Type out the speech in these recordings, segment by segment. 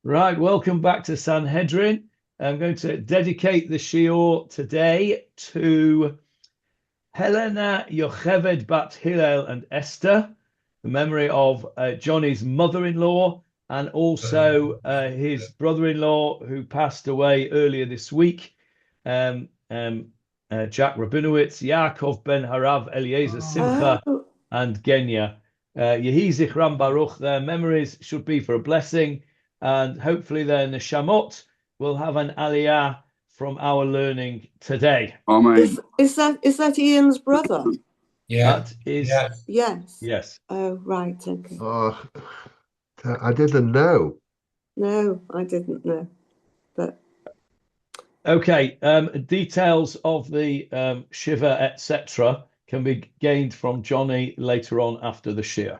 Right, welcome back to Sanhedrin. I'm going to dedicate the shiur today to Helena Yocheved Bat Hillel and Esther, the memory of Johnny's mother-in-law and also his brother-in-law who passed away earlier this week, um, um, Jack Rabinowitz, Yaakov ben Harav Eliezer Simcha, Oh, and Genya. Yehi Zichram Baruch, their memories should be for a blessing, and hopefully their neshamot will have an aliyah from our learning today. Amen. Is that Ian's brother? Yeah, That is, yeah. Yes. yes. Oh, right. Okay. Oh, I didn't know. No, I didn't know. But Okay, details of the Shiva, etc., can be gained from Johnny later on after the Shir.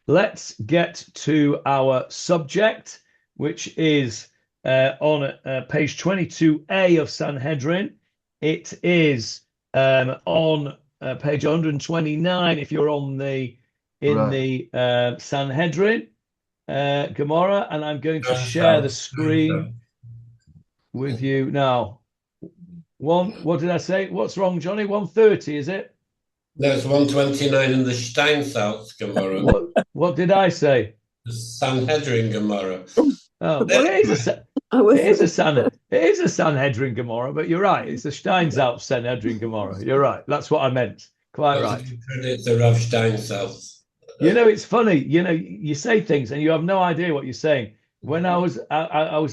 Let's get to our subject, which is on page 22a of Sanhedrin. It is on page 129 if you're on the Sanhedrin Gemarah, and I'm going to share the screen with you now. What did I say? What's wrong, Johnny? 130, is it? There's 129 in the Steinsaltz Gemara. What did I say? The Sanhedrin Gemara. Oh, well, it is a Sanhedrin Gemara, but you're right. It's a Steinsaltz Sanhedrin Gemara. You're right. That's what I meant. Quite right. Credit to Rav Steinsaltz. You know, it's funny. You know, you say things and you have no idea what you're saying. When I was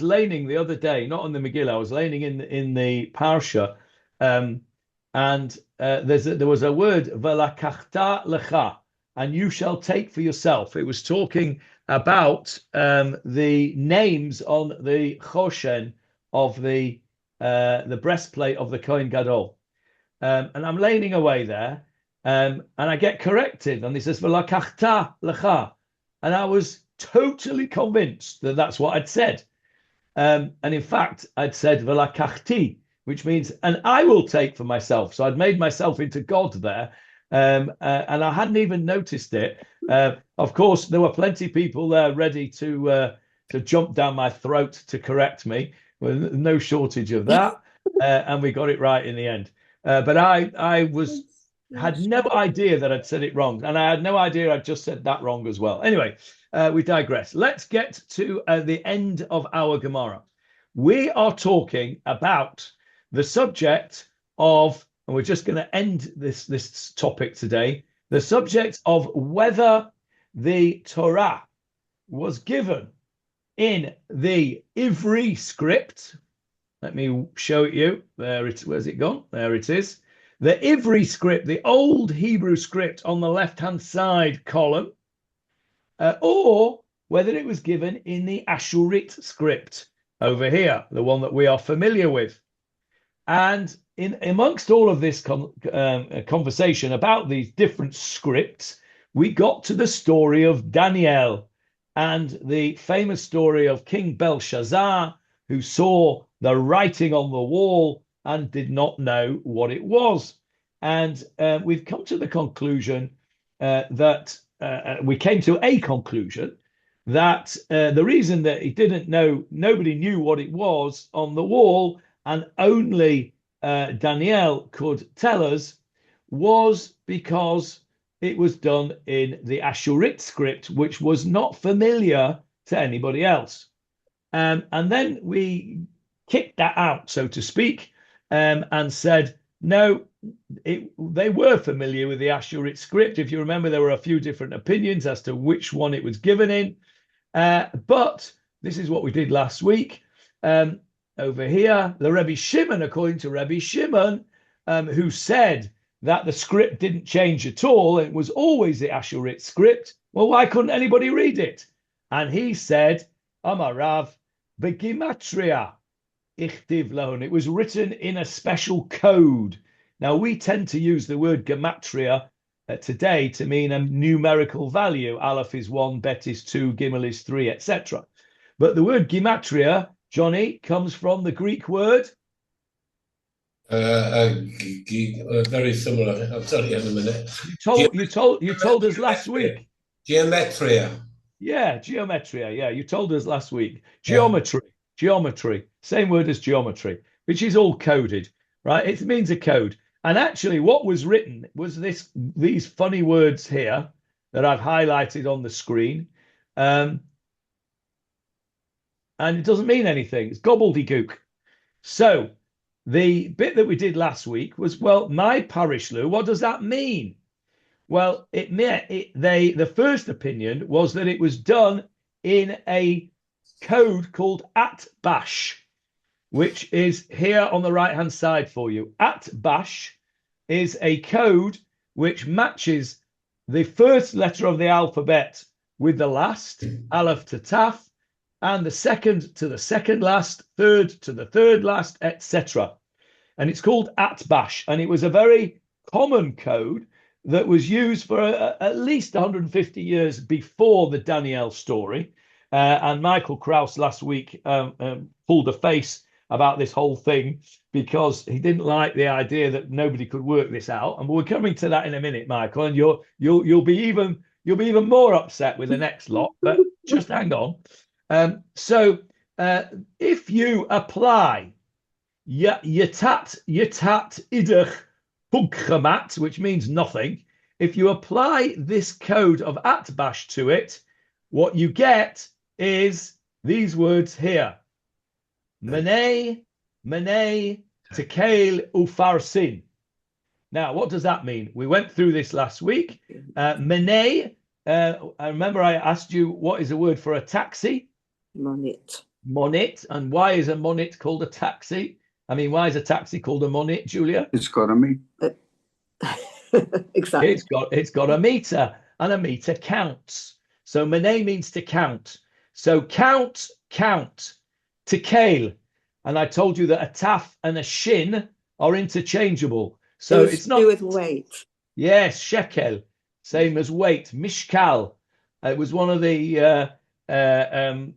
laning the other day, not on the Megillah, I was laning in the Parsha, and there was a word velakachta lecha, and you shall take for yourself. It was talking about the names on the choshen of the breastplate of the Kohen Gadol, and I'm laning away there, and I get corrected, and he says velakachta lecha, and I was totally convinced that that's what I'd said. And in fact, I'd said velakachti, which means, and I will take for myself. So I'd made myself into God there. And I hadn't even noticed it. Of course, there were plenty of people there ready to jump down my throat to correct me. Well, no shortage of that. And we got it right in the end. But I had no idea that I'd said it wrong. And I had no idea I'd just said that wrong as well. Anyway, we digress. Let's get to the end of our Gemara. We are talking about the subject of, and we're just going to end this topic today, the subject of whether the Torah was given in the Ivri script. Let me show it you. Where's it gone? There it is. The Ivri script, the old Hebrew script on the left-hand side column, or whether it was given in the Ashurit script over here, the one that we are familiar with. And amongst all of this conversation about these different scripts, we got to the story of Daniel and the famous story of King Belshazzar, who saw the writing on the wall and did not know what it was. And we've come to the conclusion that we came to a conclusion that the reason that he didn't know, nobody knew what it was on the wall, and only Daniel could tell us, was because it was done in the Ashurit script, which was not familiar to anybody else. And then we kicked that out, so to speak, and said, no, they were familiar with the Ashurit script. If you remember, there were a few different opinions as to which one it was given in. But this is what we did last week. Over here, the Rebbe Shimon, according to Rebbe Shimon, who said that the script didn't change at all, it was always the Ashurit script. Well, why couldn't anybody read it? And he said, Amarav, begimatria ichtiv lohun. It was written in a special code. Now, we tend to use the word gematria today to mean a numerical value. Aleph is 1, Bet is 2, Gimel is 3, etc. But the word gematria, Johnny, comes from the Greek word. Very similar. I'll tell you in a minute. You told us last week. Geometria. Yeah, geometria. Yeah, you told us last week. Geometry, geometry, same word as geometry, which is all coded, right? It means a code. And actually, what was written was these funny words here that I've highlighted on the screen. And it doesn't mean anything. It's gobbledygook. So the bit that we did last week was, well, my parish, Lou, what does that mean? Well, the first opinion was that it was done in a code called Atbash, which is here on the right-hand side for you. Atbash is a code which matches the first letter of the alphabet with the last, Aleph to Taf, and the second to the second last, third to the third last, etc. And it's called Atbash, and it was a very common code that was used for at least 150 years before the Daniel story. And Michael Krauss last week pulled a face about this whole thing because he didn't like the idea that nobody could work this out. And we're coming to that in a minute, Michael, and you'll be even more upset with the next lot. But just hang on. So if you apply yatat idach Pugchamat, which means nothing. If you apply this code of Atbash to it, what you get is these words here. Menei, Menei, Tekel, Ufarsin. Now, what does that mean? We went through this last week. Menei, I remember I asked you, what is the word for a taxi? Monit. Monit. And why is a monit called a taxi? I mean, why is a taxi called a monit, Julia? It's got a meter. Exactly. It's got a meter, and a meter counts. So menei means to count. So count. Tekel. And I told you that a taf and a shin are interchangeable. So it's not to do with weight. Yes, shekel, same as weight. Mishkal. It was one of the one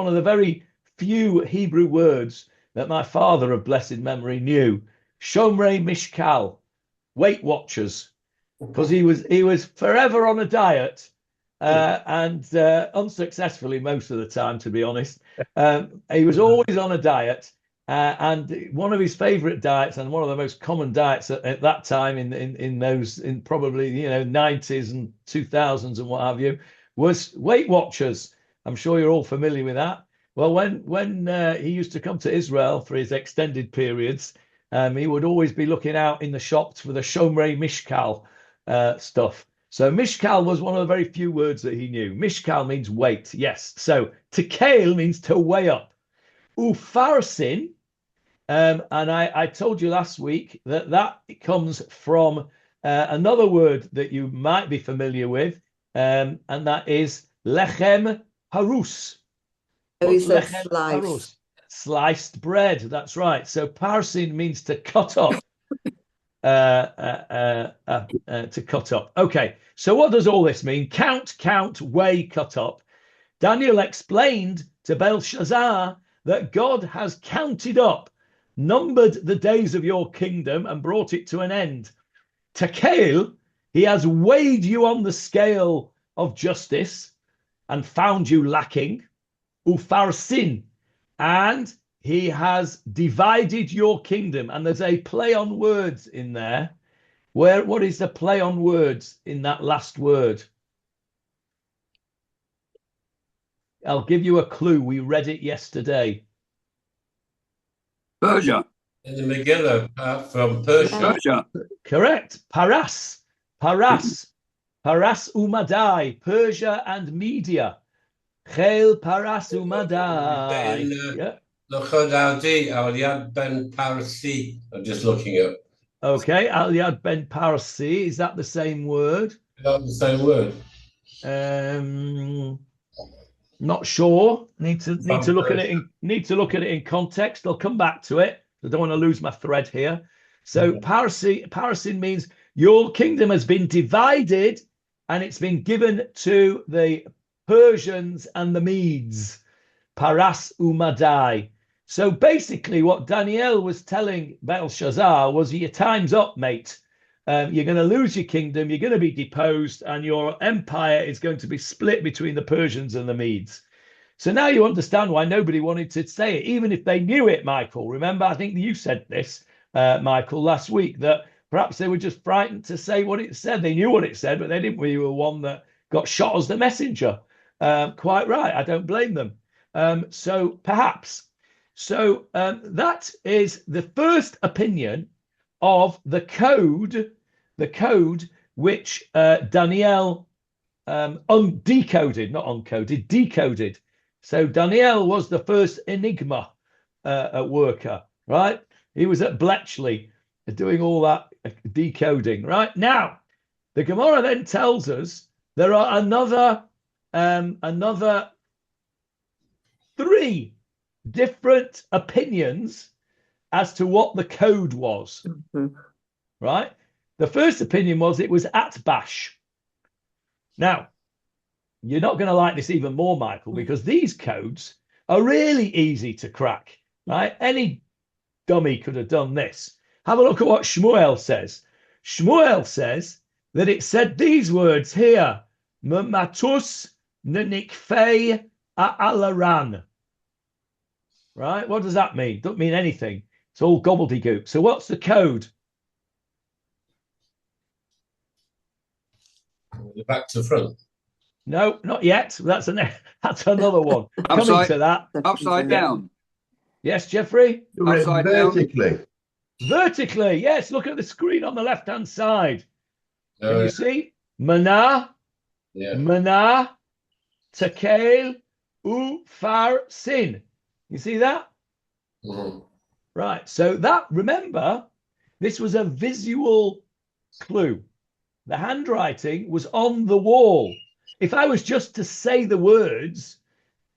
of the very few Hebrew words that my father of blessed memory knew. Shomrei Mishkal, Weight Watchers, because he was forever on a diet and unsuccessfully most of the time, to be honest. He was always on a diet, and one of his favorite diets and one of the most common diets at that time in probably 90s and 2000s and what have you was Weight Watchers. I'm sure you're all familiar with that. Well, when he used to come to Israel for his extended periods, he would always be looking out in the shops for the Shomrei Mishkal stuff. So Mishkal was one of the very few words that he knew. Mishkal means weight, yes. So tekel means to weigh up. Ufarsin, and I told you last week that comes from another word that you might be familiar with, and that is lechem harus. What's lechem harus? Sliced bread. That's right. So parsin means to cut up. To cut up. Okay. So what does all this mean? Count, weigh, cut up. Daniel explained to Belshazzar that God has counted up, numbered the days of your kingdom and brought it to an end. Tekel, he has weighed you on the scale of justice and found you lacking. Ufarsin, and he has divided your kingdom. And there's a play on words in there. What is the play on words in that last word? I'll give you a clue. We read it yesterday. Persia. In the Megillah, from Persia. Persia. Correct. Paras Umadai, Persia and Media. Chel Paras Umadai. Yeah. Al Yad Ben Parsi. I'm just looking up. Okay, Al Yad Ben Parsi. Is that the same word? Not the same word. Not sure. Need to look at it in context. I'll come back to it. I don't want to lose my thread here. So Parsin means your kingdom has been divided and it's been given to the Persians and the Medes. Paras Umadai. So basically what Daniel was telling Belshazzar was, your time's up, mate. You're going to lose your kingdom. You're going to be deposed, and your empire is going to be split between the Persians and the Medes. So now you understand why nobody wanted to say it, even if they knew it, Michael. Remember, I think you said this, Michael, last week, that perhaps they were just frightened to say what it said. They knew what it said, but they didn't really were one that got shot as the messenger. Quite right. I don't blame them. So perhaps. So that is the first opinion of the code which Daniel decoded, not uncoded, decoded. So Daniel was the first enigma worker, right? He was at Bletchley doing all that decoding, right? Now, the Gemarah then tells us there are another 3 different opinions as to what the code was, right? The first opinion was it was Atbash. Now, you're not going to like this even more, Michael, because these codes are really easy to crack, right? Any dummy could have done this. Have a look at what Shmuel says. Shmuel says that it said these words here, Matus Nikfei Alaran. Right? What does that mean? Doesn't mean anything. It's all gobbledygook. So what's the code? Back to front. No, not yet. That's another one. Coming to that. Upside down. Yes, Jeffrey? Upside down. Vertically. Vertically. Yes, look at the screen on the left-hand side. Can Oh, you see? Mana, yeah. Mana, Tekel, Far, Sin. You see that? Mhm. Right. So that, remember, this was a visual clue. The handwriting was on the wall. If I was just to say the words,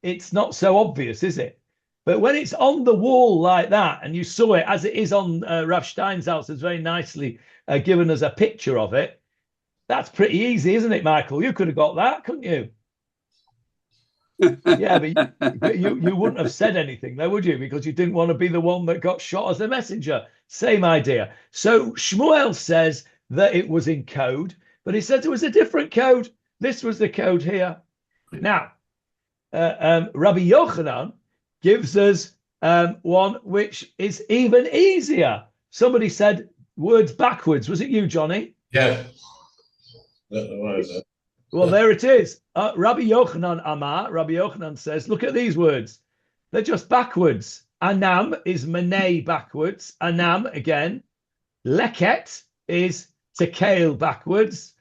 it's not so obvious, is it? But when it's on the wall like that, and you saw it as it is on Rav Stein's house, it's very nicely given us a picture of it. That's pretty easy, isn't it, Michael? You could have got that, couldn't you? Yeah, but you wouldn't have said anything, though, would you? Because you didn't want to be the one that got shot as the messenger. Same idea. So Shmuel says that it was in code, but he says it was a different code. This was the code here. Now, Rabbi Yochanan gives us one which is even easier. Somebody said words backwards. Was it you, Johnny? Yeah. What is it? Well, there it is. Rabbi Yochanan Amar. Rabbi Yochanan says, look at these words. They're just backwards. Anam is Manei backwards. Anam again. Leket is Tekel backwards.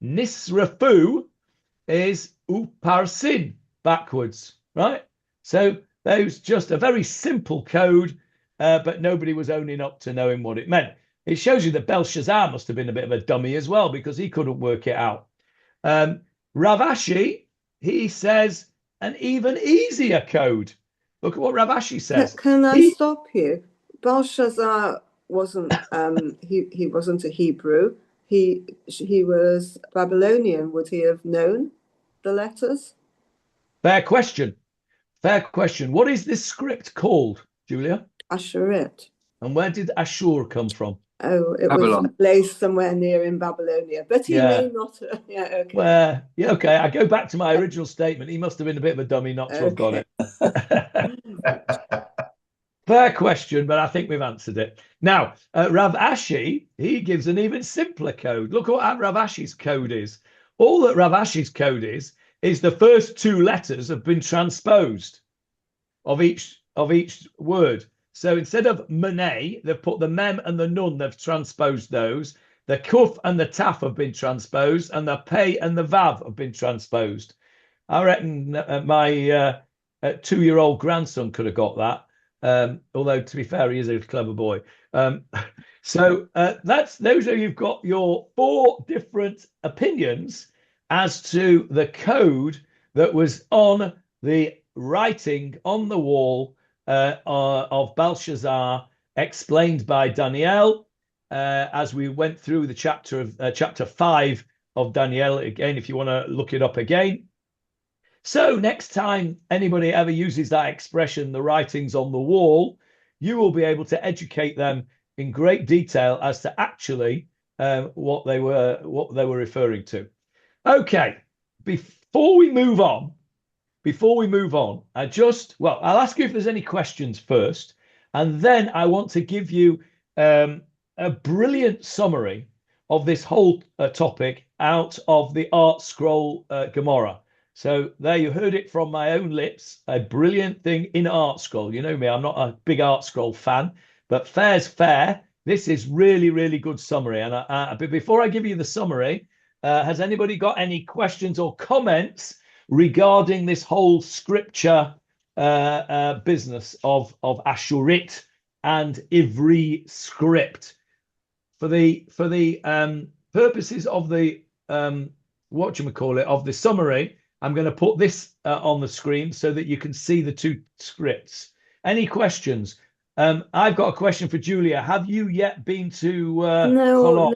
Nisrafu is Uparsin backwards, right? So there's just a very simple code, but nobody was owning up to knowing what it meant. It shows you that Belshazzar must have been a bit of a dummy as well, because he couldn't work it out. Rav Ashi, he says an even easier code. Look at what Rav Ashi says. Can I stop you? Belshazzar wasn't he wasn't a Hebrew. He was Babylonian. Would he have known the letters? Fair question. Fair question. What is this script called, Julia? Asherit. And where did Ashur come from? Oh, it Babylon. was a place somewhere near in Babylonia, but he Yeah. may not. Yeah, okay. Well, yeah, okay. I go back to my original statement. He must have been a bit of a dummy not to have got it. Fair question, but I think we've answered it. Now, Rav Ashi, he gives an even simpler code. Look what Rav Ashi's code is. All that Rav Ashi's code is the first 2 letters have been transposed of each word. So instead of Manei, they've put the mem and the nun, they've transposed those. The kuf and the taf have been transposed, and the pei and the vav have been transposed. I reckon my 2-year-old grandson could have got that. Although, to be fair, he is a clever boy. So those are, you've got your 4 different opinions as to the code that was on the writing on the wall of Belshazzar, explained by Daniel, as we went through the chapter 5 of Daniel. Again, if you want to look it up again. So next time anybody ever uses that expression, the writings on the wall, you will be able to educate them in great detail as to actually what they were referring to. Okay, before we move on, I'll ask you if there's any questions first, and then I want to give you a brilliant summary of this whole topic out of the Art Scroll Gemarah. So there you heard it from my own lips, a brilliant thing in Art Scroll. You know me, I'm not a big Art Scroll fan, but fair's fair. This is really, really good summary. And but before I give you the summary, has anybody got any questions or comments regarding this whole scripture business of Ashurit and Ivri script? For the purposes of the of the summary, I'm going to put this on the screen so that you can see the two scripts. Any questions? I've got a question for Julia. Have you yet been to No.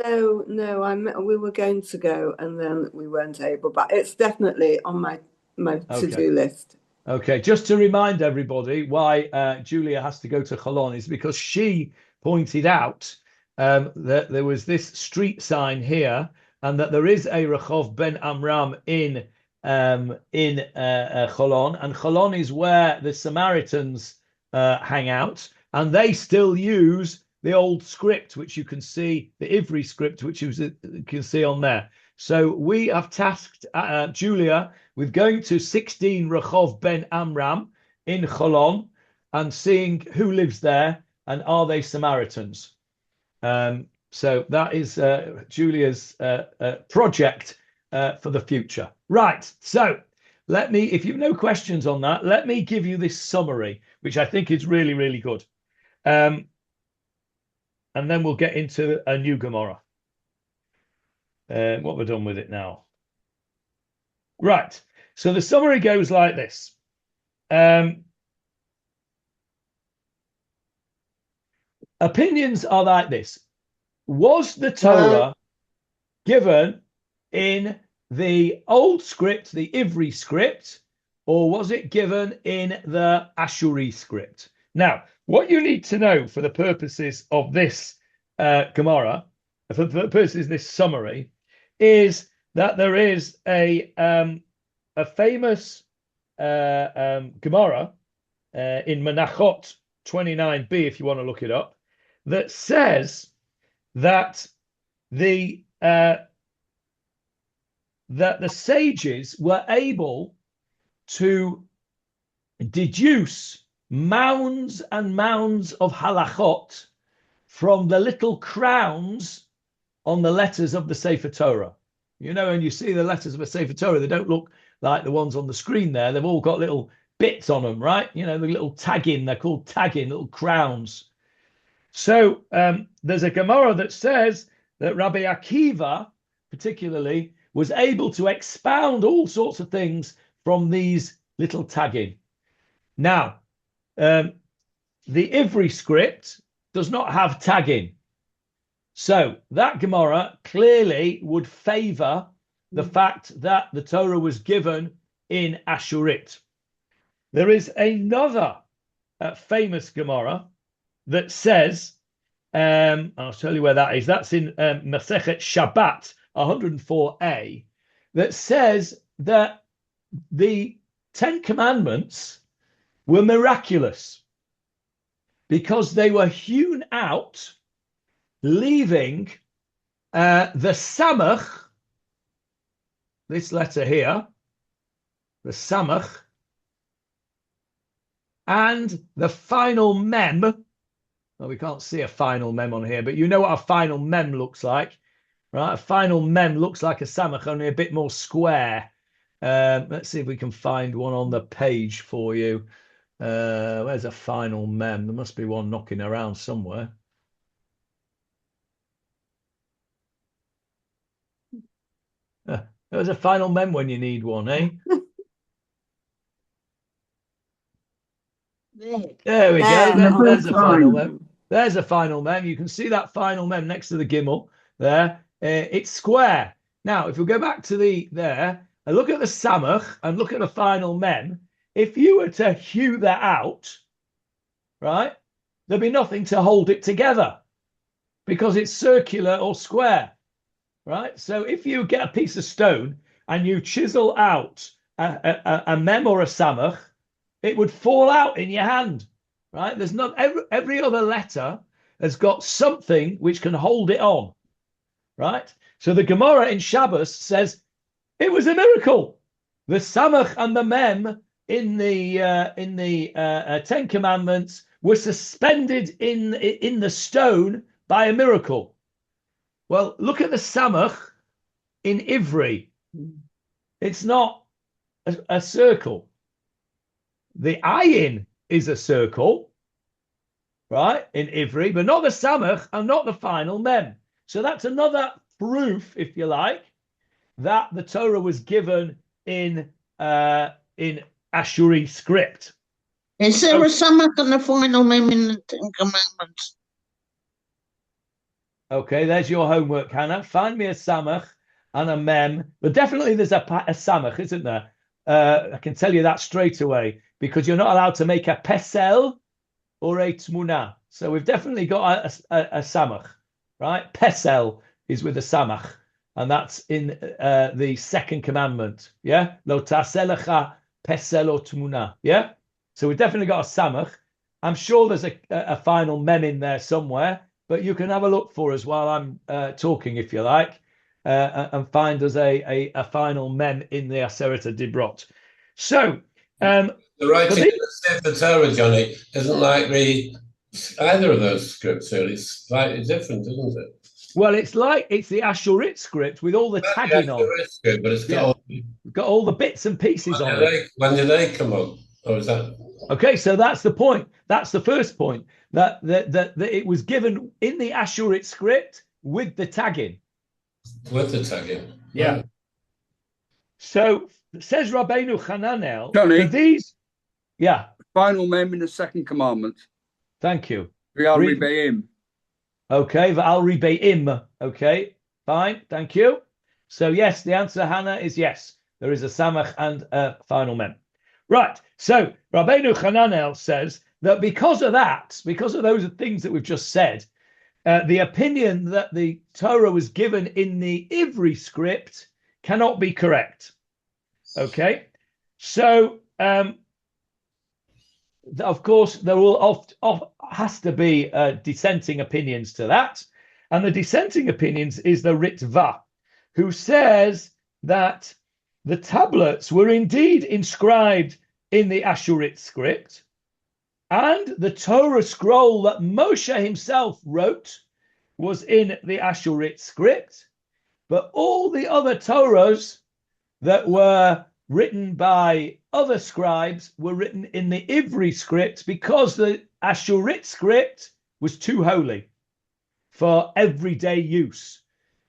We were going to go and then we weren't able, but it's definitely on my to-do list. Okay, just to remind everybody why Julia has to go to Cholon is because she pointed out that there was this street sign here, and that there is a Rechov Ben Amram in Cholon, and Cholon is where the Samaritans hang out, and they still use the old script, which you can see, the Ivri script, which you can see on there. So we have tasked Julia with going to 16 Rechov Ben Amram in Cholon and seeing who lives there and are they Samaritans. So that is Julia's project for the future. Right. So let me, if you've no questions on that, let me give you this summary, which I think is really, really good. And then we'll get into a new Gemarah. What we're done with it now. Right. So the summary goes like this. Opinions are like this. Was the Torah given in the old script, the Ivri script, or was it given in the Ashuri script? Now, what you need to know for the purposes of this Gemarah, for the purposes of this summary, is that there is a famous Gemarah in Menachot 29b, if you want to look it up, that says that the sages were able to deduce mounds and mounds of halachot from the little crowns on the letters of the Sefer Torah. You know, and you see the letters of a Sefer Torah, they don't look like the ones on the screen there. They've all got little bits on them, right? You know, the little tagging, they're called tagging, little crowns. So there's a Gemarah that says that Rabbi Akiva, particularly, was able to expound all sorts of things from these little tagging. Now, the Ivri script does not have tagging. So that Gemarah clearly would favor the fact that the Torah was given in Ashurit. There is another famous Gemarah that says, I'll tell you where that is. That's in Masechet Shabbat 104a, that says that the Ten Commandments were miraculous because they were hewn out, leaving the Samach, this letter here, the Samach, and the final Mem. Well, we can't see a final Mem on here, but you know what a final Mem looks like, right? A final Mem looks like a Samach, only a bit more square. Let's see if we can find one on the page for you. Where's a final Mem? There must be one knocking around somewhere. There's a final Mem when you need one, eh? There we go. There's a final Mem. There's a final Mem. You can see that final Mem next to the Gimel there. It's square. Now, if we go back to there and look at the Samach and look at the final Mem, if you were to hew that out, right, there'd be nothing to hold it together because it's circular or square, right? So if you get a piece of stone and you chisel out a mem or a samach, it would fall out in your hand, right? There's not every other letter has got something which can hold it on, right? So the Gemarah in Shabbos says it was a miracle. The samach and the mem in the Ten Commandments were suspended in the stone by a miracle. Well, look at the samach in Ivri. It's not a circle. The ayin is a circle, right, in Ivri, but not the samach and not the final mem. So that's another proof, if you like, that the Torah was given in Ashuri script. Is there a samach and a final mem in the Ten Commandments? Okay, there's your homework, Hannah. Find me a samach and a mem. But definitely there's a samach, isn't there? I can tell you that straight away, because you're not allowed to make a pesel or a tmuna. So we've definitely got a samach, right? Pesel is with a samach, and that's in the second commandment. Yeah, lo ta'aseh pesel or tmuna. Yeah, so we've definitely got a samach. I'm sure there's a final mem in there somewhere, but you can have a look for us while I'm talking, if you like, and find us a final mem in the Aseret Dibrot. So the writing of the Sefer Torah, Johnny, isn't like either of those scripts. Really, it's slightly different, isn't it? Well, it's the Ashurit script with all the tagging on. Script, but it's got all the bits and pieces on it. When did they come on? Or is that? Okay, so that's the point. That's the first point, that it was given in the Ashurit script with the tagging. With the tagging. Yeah. Right. So says Rabbeinu Hananel, Johnny, these, yeah. Final mem in the second commandment. Thank you. V'al ribeim. Okay, v'al ribeim. Okay, fine, thank you. So yes, the answer, Hannah, is yes. There is a samach and a final mem. Right, so Rabbeinu Hananel says that because of those things that we've just said, the opinion that the Torah was given in the Ivri script cannot be correct. Okay, so of course there will has to be dissenting opinions to that, and the dissenting opinions is the Ritva, who says that the tablets were indeed inscribed in the Ashurit script, and the Torah scroll that Moshe himself wrote was in the Ashurit script, but all the other Torahs that were written by other scribes were written in the Ivri script because the Ashurit script was too holy for everyday use.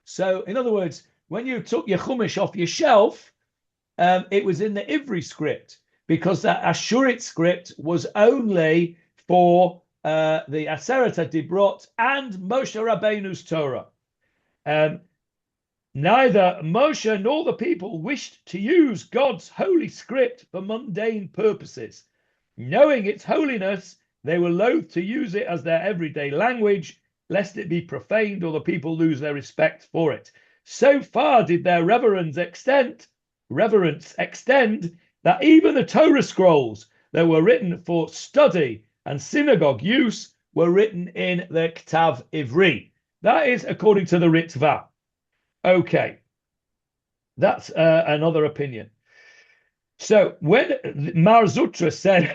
So, in other words, when you took your Chumash off your shelf, it was in the Ivri script, because the Ashurit script was only for the Aseret Dibrot and Moshe Rabbeinu's Torah. Neither Moshe nor the people wished to use God's holy script for mundane purposes. Knowing its holiness, they were loath to use it as their everyday language, lest it be profaned or the people lose their respect for it. So far did their reverence extend that even the Torah scrolls that were written for study and synagogue use were written in the Ktav Ivri. That is according to the Ritva. Okay, that's another opinion. So when Mar Zutra said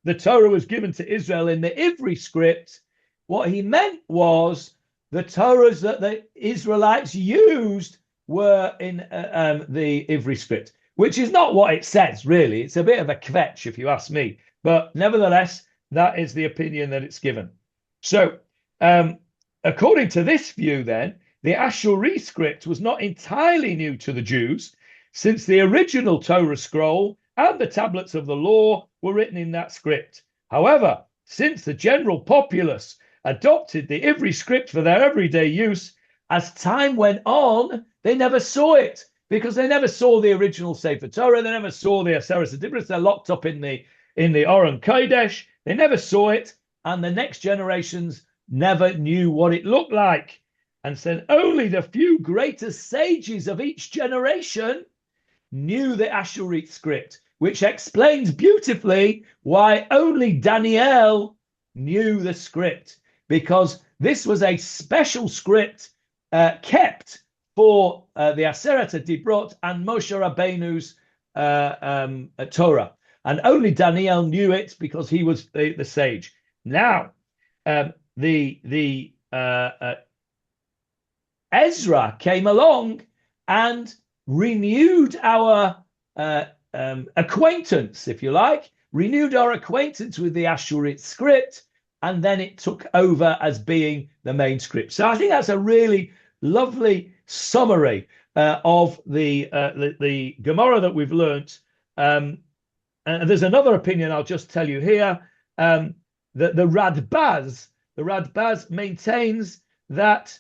the Torah was given to Israel in the Ivri script, what he meant was the Torahs that the Israelites used were in the Ivri script, which is not what it says, really. It's a bit of a kvetch, if you ask me. But nevertheless, that is the opinion that it's given. So, according to this view, then, the Ashuri script was not entirely new to the Jews, since the original Torah scroll and the tablets of the law were written in that script. However, since the general populace adopted the Ivri script for their everyday use, as time went on, they never saw it, because they never saw the original Sefer Torah, they never saw the Aseret Dibrot. They're locked up in the Aron Kodesh. They never saw it, and the next generations never knew what it looked like, and said only the few greatest sages of each generation knew the Ashurit script, which explains beautifully why only Daniel knew the script, because this was a special script kept for the Aseret Dibrot and Moshe Rabbeinu's Torah. And only Daniel knew it because he was the sage. Now, Ezra came along and renewed our acquaintance, if you like, renewed our acquaintance with the Ashurit script, and then it took over as being the main script. So I think that's a really lovely summary of the Gemarah that we've learnt. And there's another opinion I'll just tell you here. That the Radbaz maintains that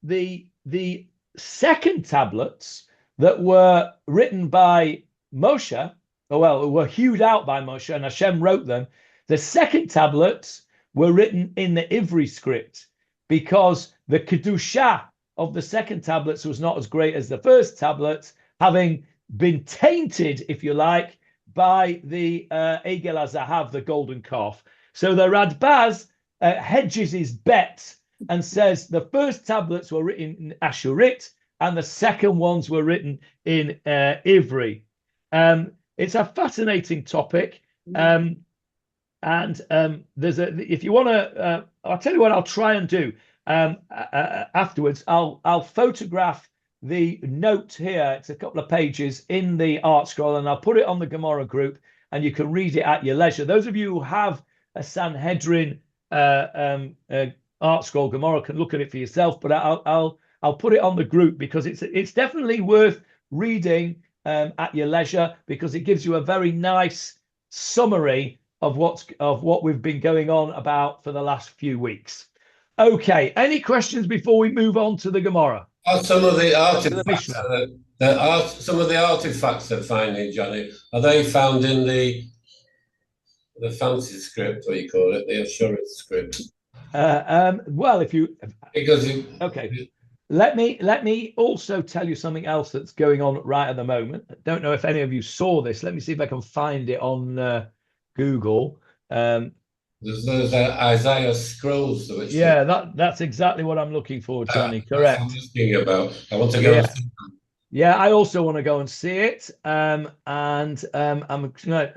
the second tablets that were written by Moshe, were hewed out by Moshe, and Hashem wrote them. The second tablets were written in the Ivri script because the Kedusha of the second tablets was not as great as the first tablets, having been tainted, if you like, by the Egel HaZahav, the golden calf. So the Radbaz hedges his bet and says the first tablets were written in Ashurit and the second ones were written in Ivri. It's a fascinating topic. There's if you want to, I'll tell you what I'll try and do afterwards. I'll photograph the note here. It's a couple of pages in the art scroll, and I'll put it on the Gemarah group, and you can read it at your leisure. Those of you who have a Sanhedrin art scroll Gemarah can look at it for yourself, but I'll put it on the group because it's definitely worth reading at your leisure, because it gives you a very nice summary of what we've been going on about for the last few weeks. Okay, any questions before we move on to the Gemarah? Some of the artifacts, some of the artifacts they're finding, Johnny, are they found in the fancy script, what you call it, the Ashurit script? Well, Okay. Let me also tell you something else that's going on right at the moment. I don't know if any of you saw this. Let me see if I can find it on Google. There's those Isaiah scrolls. That's exactly what I'm looking for, Johnny. Correct. I'm asking about. I want to go and see them. Yeah, I also want to go and see it. And I'm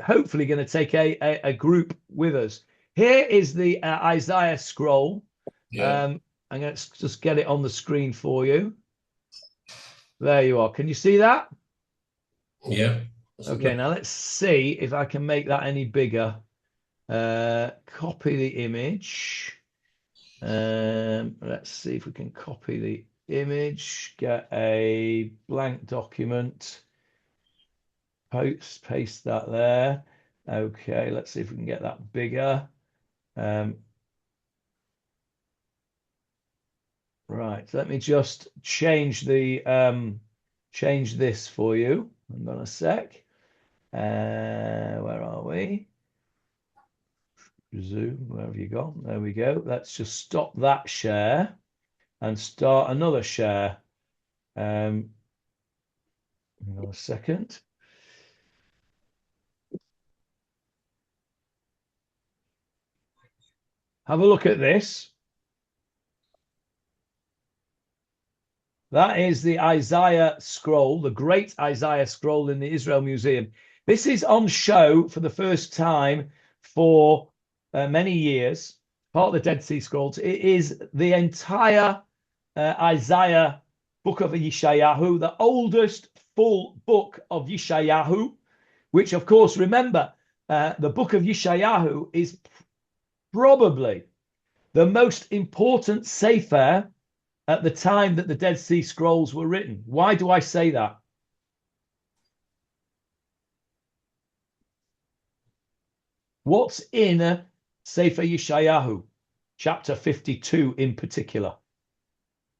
hopefully going to take a group with us. Here is the Isaiah scroll. Yeah. I'm going to just get it on the screen for you. There you are. Can you see that? Yeah. Okay, now let's see if I can make that any bigger. Copy the image. Let's see if we can copy the image, get a blank document, paste that there. Okay, let's see if we can get that bigger. Right, so let me just change this for you. Hang on a sec. Where are we? Zoom, where have you gone? There we go. Let's just stop that share and start another share. Hang on a second. Have a look at this. That is the Isaiah scroll, the great Isaiah scroll in the Israel Museum. This is on show for the first time for many years, part of the Dead Sea Scrolls. It is the entire Isaiah book of Yeshayahu, the oldest full book of Yeshayahu, which, of course, remember, the book of Yeshayahu is probably the most important sefer at the time that the Dead Sea Scrolls were written. Why do I say that? What's in Sefer Yeshayahu, chapter 52 in particular?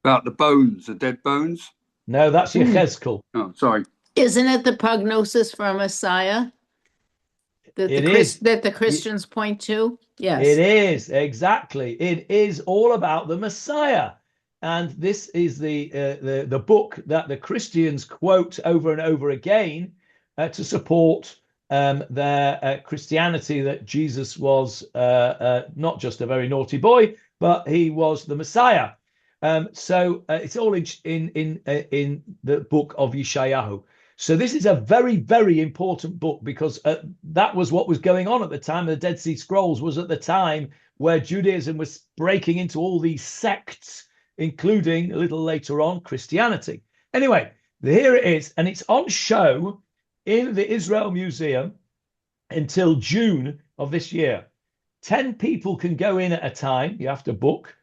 About the bones, the dead bones? No, that's Yechezkel. Oh, sorry. Isn't it the prognosis for a Messiah? that It is. the Christians point to? Yes. It is, exactly. It is all about the Messiah. And this is the book that the Christians quote over and over again to support their Christianity, that Jesus was not just a very naughty boy, but he was the Messiah. So it's all in the book of Yeshayahu. So this is a very, very important book, because that was what was going on at the time. The Dead Sea Scrolls was at the time where Judaism was breaking into all these sects, including a little later on Christianity. Anyway, here it is, and it's on show in the Israel Museum until June of this year. 10 people can go in at a time. You have to book,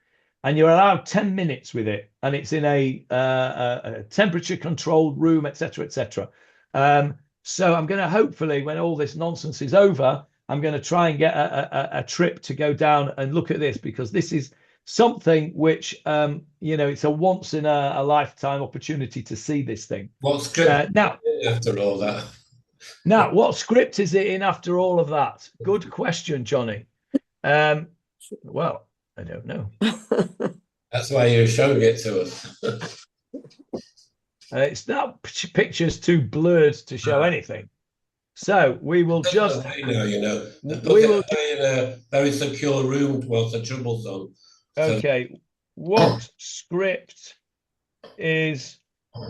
and you're allowed 10 minutes with it, and it's in a temperature controlled room, etc., etc. So I'm going to, hopefully, when all this nonsense is over, I'm going to try and get a trip to go down and look at this, because this is something which, it's a once in a lifetime opportunity to see this thing. What script now, after all that? Now, what script is it in after all of that? Good question, Johnny. Well, I don't know. That's why you're showing it to us. It's that picture's too blurred to show anything. So we will just. We will in a very secure room whilst the trouble's on. Okay, what script is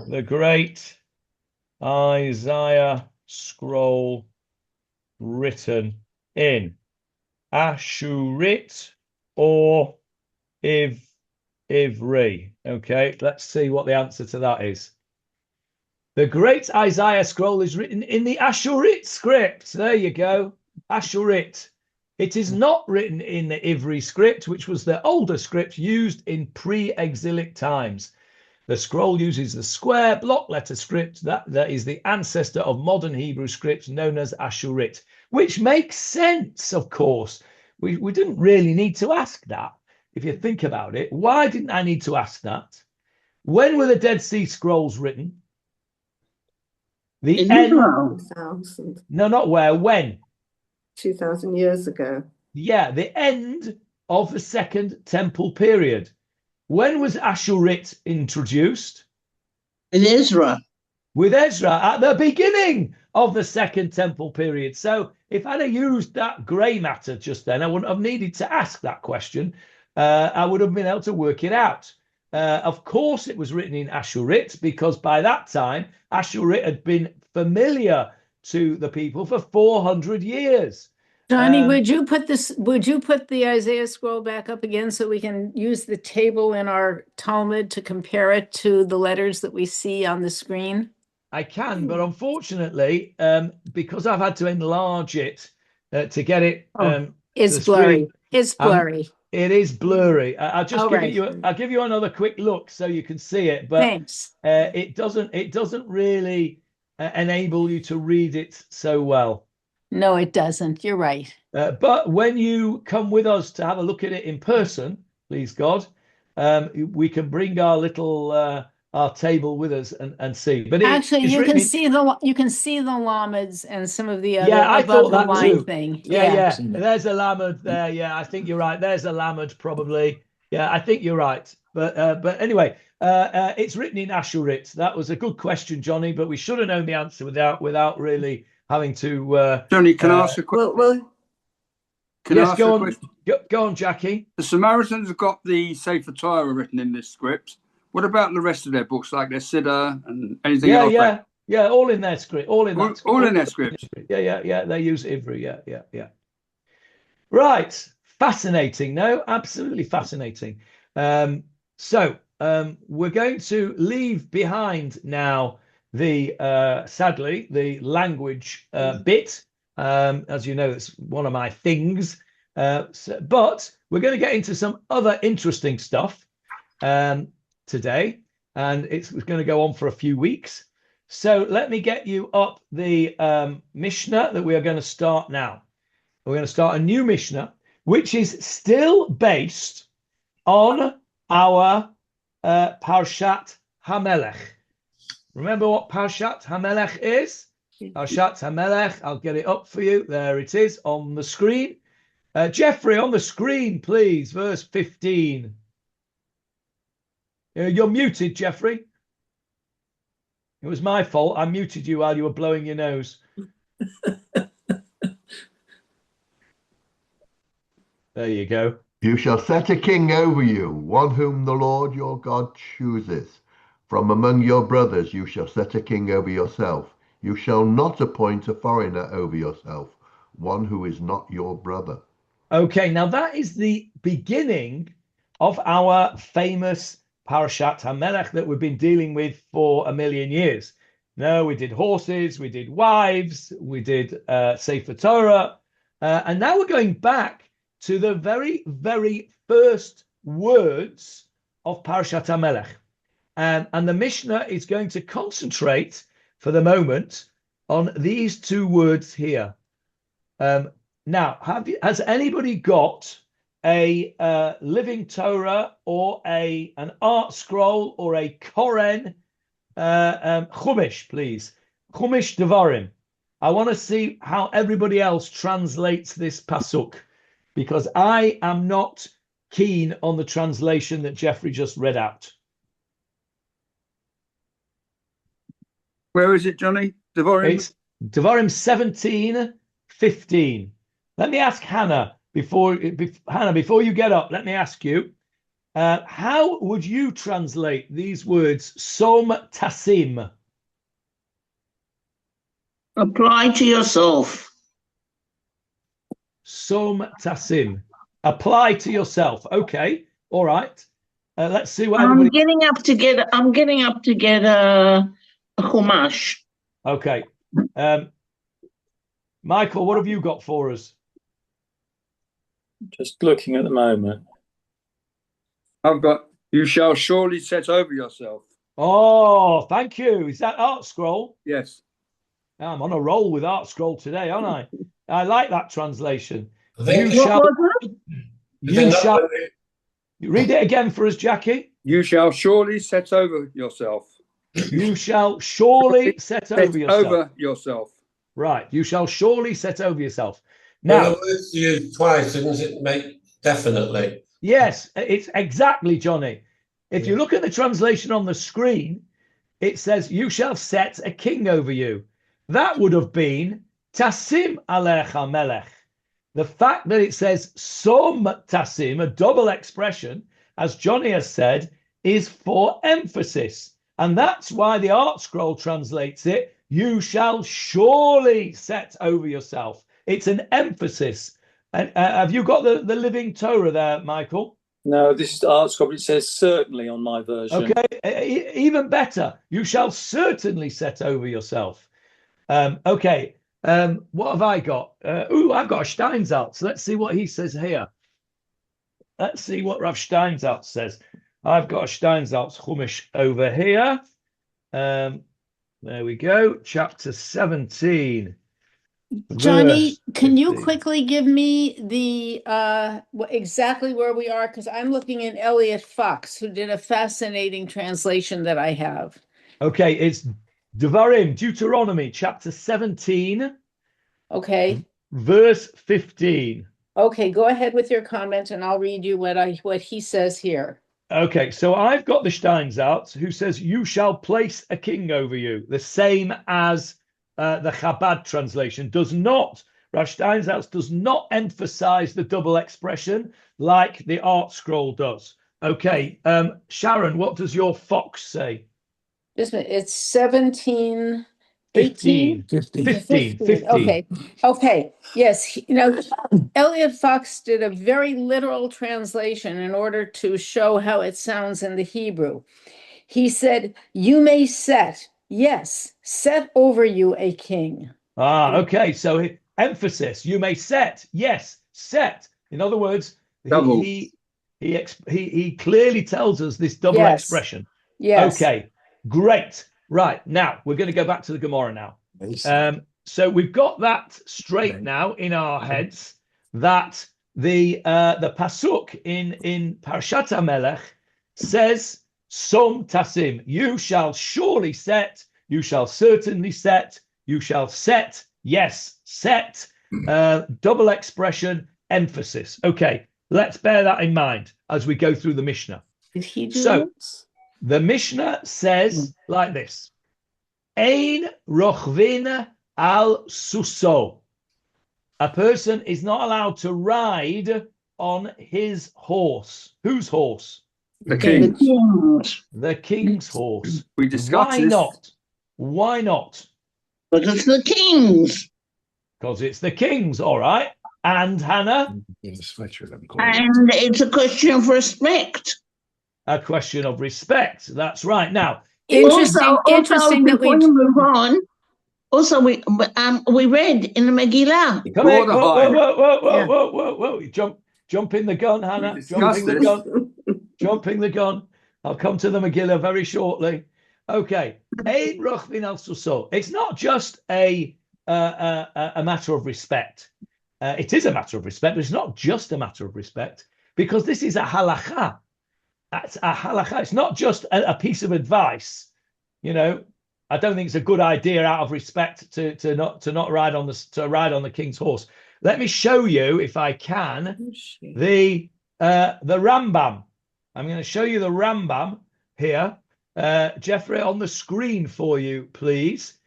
the great Isaiah scroll written in? Ashurit or Ivri? Okay, let's see what the answer to that is. The great Isaiah scroll is written in the Ashurit script. There you go, Ashurit. It is not written in the Ivri script, which was the older script used in pre-exilic times. The scroll uses the square block letter script that is the ancestor of modern Hebrew script, known as Ashurit, which makes sense, of course. We didn't really need to ask that, if you think about it. Why didn't I need to ask that? When were the Dead Sea Scrolls written? The end. 2000. No, not where. When? 2000 years ago. Yeah, the end of the Second Temple period. When was Ashurit introduced? In Ezra. With Ezra at the beginning of the Second Temple period. So if I'd have used that grey matter just then, I wouldn't have needed to ask that question. I would have been able to work it out. Of course, it was written in Ashurit, because by that time, Ashurit had been familiar to the people for 400 years. Johnny, would you put the Isaiah scroll back up again so we can use the table in our Talmud to compare it to the letters that we see on the screen? I can, but unfortunately, because I've had to enlarge it to get it, it's blurry. It's blurry. It is blurry. I'll just I'll give you another quick look so you can see it. But thanks. It doesn't really enable you to read it so well. No, it doesn't. You're right. But when you come with us to have a look at it in person, please God, we can bring our little our table with us and see. But actually, you can see the lameds and some of the other I thought that too. Thing. Yeah. There's a lamed there. Yeah, I think you're right. There's a lamed probably. Yeah, I think you're right. But anyway, it's written in Ashurit. That was a good question, Johnny. But we should have known the answer without really having to. Johnny, can I ask a question? Well, yes, go on. Go on, Jackie. The Samaritans have got the Sefer Torah written in this script. What about the rest of their books, like their Siddur and anything else? Yeah, all in their script. All in their script. Yeah. They use Ivri. Yeah. Right. Fascinating. No, absolutely fascinating. So we're going to leave behind now sadly, the language bit. As you know, it's one of my things. But we're going to get into some other interesting stuff today, and it's going to go on for a few weeks. So let me get you up the Mishna that we are going to start now. We're going to start a new Mishna, which is still based on our Parshat HaMelech. Remember what Parshat HaMelech is? Parshat HaMelech. I'll get it up for you. There it is on the screen. Jeffrey, on the screen, please. Verse 15. You're muted, Jeffrey. It was my fault. I muted you while you were blowing your nose. There you go. You shall set a king over you, one whom the Lord your God chooses. From among your brothers you shall set a king over yourself. You shall not appoint a foreigner over yourself, one who is not your brother. Okay, now that is the beginning of our famous Parashat HaMelech that we've been dealing with for a million years. No, we did horses, we did wives, we did Sefer Torah, and now we're going back to the very, very first words of Parashat HaMelech. And the Mishnah is going to concentrate for the moment on these two words here. Now, has anybody got a living Torah or an art scroll or a Koren Chumash, please? Chumash Devarim. I want to see how everybody else translates this pasuk, because I am not keen on the translation that Jeffrey just read out. Where is it, Johnny? Devarim? It's Devarim 17:15. Let me ask Hannah before you get up. Let me ask you, how would you translate these words? Som tasim. Apply to yourself. Som tasim. Apply to yourself. Okay, all right. Let's see what I'm everybody. getting up to get a chumash. Okay, Michael, what have you got for us? Just looking at the moment. I've got, you shall surely set over yourself. Oh, thank you. Is that Art Scroll? Yes. I'm on a roll with Art Scroll today, aren't I? I like that translation. I think You shall. you shall. Read it again for us, Jackie. You shall surely set over yourself. You shall surely set over yourself. Over yourself. Right. You shall surely set over yourself. Now, Now, the words used twice, didn't it make definitely? yes, it's exactly, Johnny. If you look at the translation on the screen, it says, you shall set a king over you. That would have been Tasim Alecha Melech. The fact that it says Som Tasim, a double expression, as Johnny has said, is for emphasis. And that's why the Art Scroll translates it, you shall surely set over yourself. It's an emphasis. And have you got the Living Torah there, Michael? No, this is the art scroll. It says certainly on my version. Okay, even better. You shall certainly set over yourself. Okay, what have I got? I've got a Steinsaltz. Let's see what he says here. Let's see what Rav Steinsaltz says. I've got a Steinsaltz Chumash over here. There we go. Chapter 17. Johnny, can you 15. quickly give me the exactly where we are? Because I'm looking at Elliot Fox, who did a fascinating translation that I have. Okay, it's Devarim, Deuteronomy, chapter 17. Okay. Verse 15. Okay, go ahead with your comment and I'll read you what he says here. Okay, so I've got the Steinsaltz, who says, you shall place a king over you, the same as the Chabad translation. Rav Steinsaltz does not emphasize the double expression like the Art Scroll does. Okay, Sharon, what does your Fox say? Just a minute, it's 17, 15. 18? 15. 15. Okay. Yes, Elliot Fox did a very literal translation in order to show how it sounds in the Hebrew. He said, you may set over you a king. Okay, so emphasis, you may set, yes, set. In other words, he clearly tells us this double expression. Yes. Okay, great. Right, now we're going to go back to the Gemarah now. So we've got that straight now in our heads, that the pasuk in Parashat HaMelech says, Som tasim, you shall surely set, you shall certainly set, You shall set, yes, set, double expression, emphasis. Okay, let's bear that in mind as we go through the Mishnah. Did he do So this? the Mishnah says like this: Ein rochvin al suso. A person is not allowed to ride on his horse. Whose horse? The The king. Kings. The king's horse. We discussed Why this. not? Why not? But it's the kings. Because it's the king's, all right. And Hannah, And it's a question of respect. a question of respect. That's right. Now, Interesting that before we you move on, also we read in the Megillah. come here. Mordecai. Whoa. Jumping the gun, Hannah. We Jumping discussed the this. gun. Jumping the gun. I'll come to the Megillah very shortly. Okay. Ein rochvin al suso. It's not just a matter of respect. It is a matter of respect, but it's not just a matter of respect, because this is a halacha. That's a halacha. It's not just a piece of advice. You know, I don't think it's a good idea out of respect to not ride on the king's horse. Let me show you, if I can, the Rambam. I'm going to show you the Rambam here. Jeffrey, on the screen for you, please.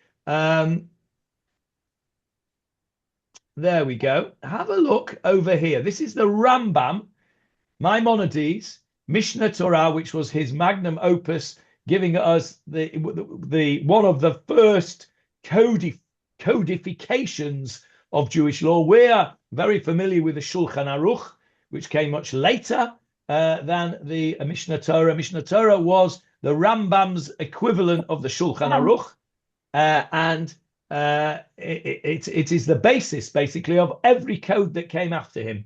There we go. Have a look over here. This is the Rambam, Maimonides, Mishna Torah, which was his magnum opus, giving us the one of the first codifications of Jewish law. We're very familiar with the Shulchan Aruch, which came much later than the Mishna Torah. Mishna Torah was the Rambam's equivalent of the Shulchan Aruch, and it is the basis, basically, of every code that came after him.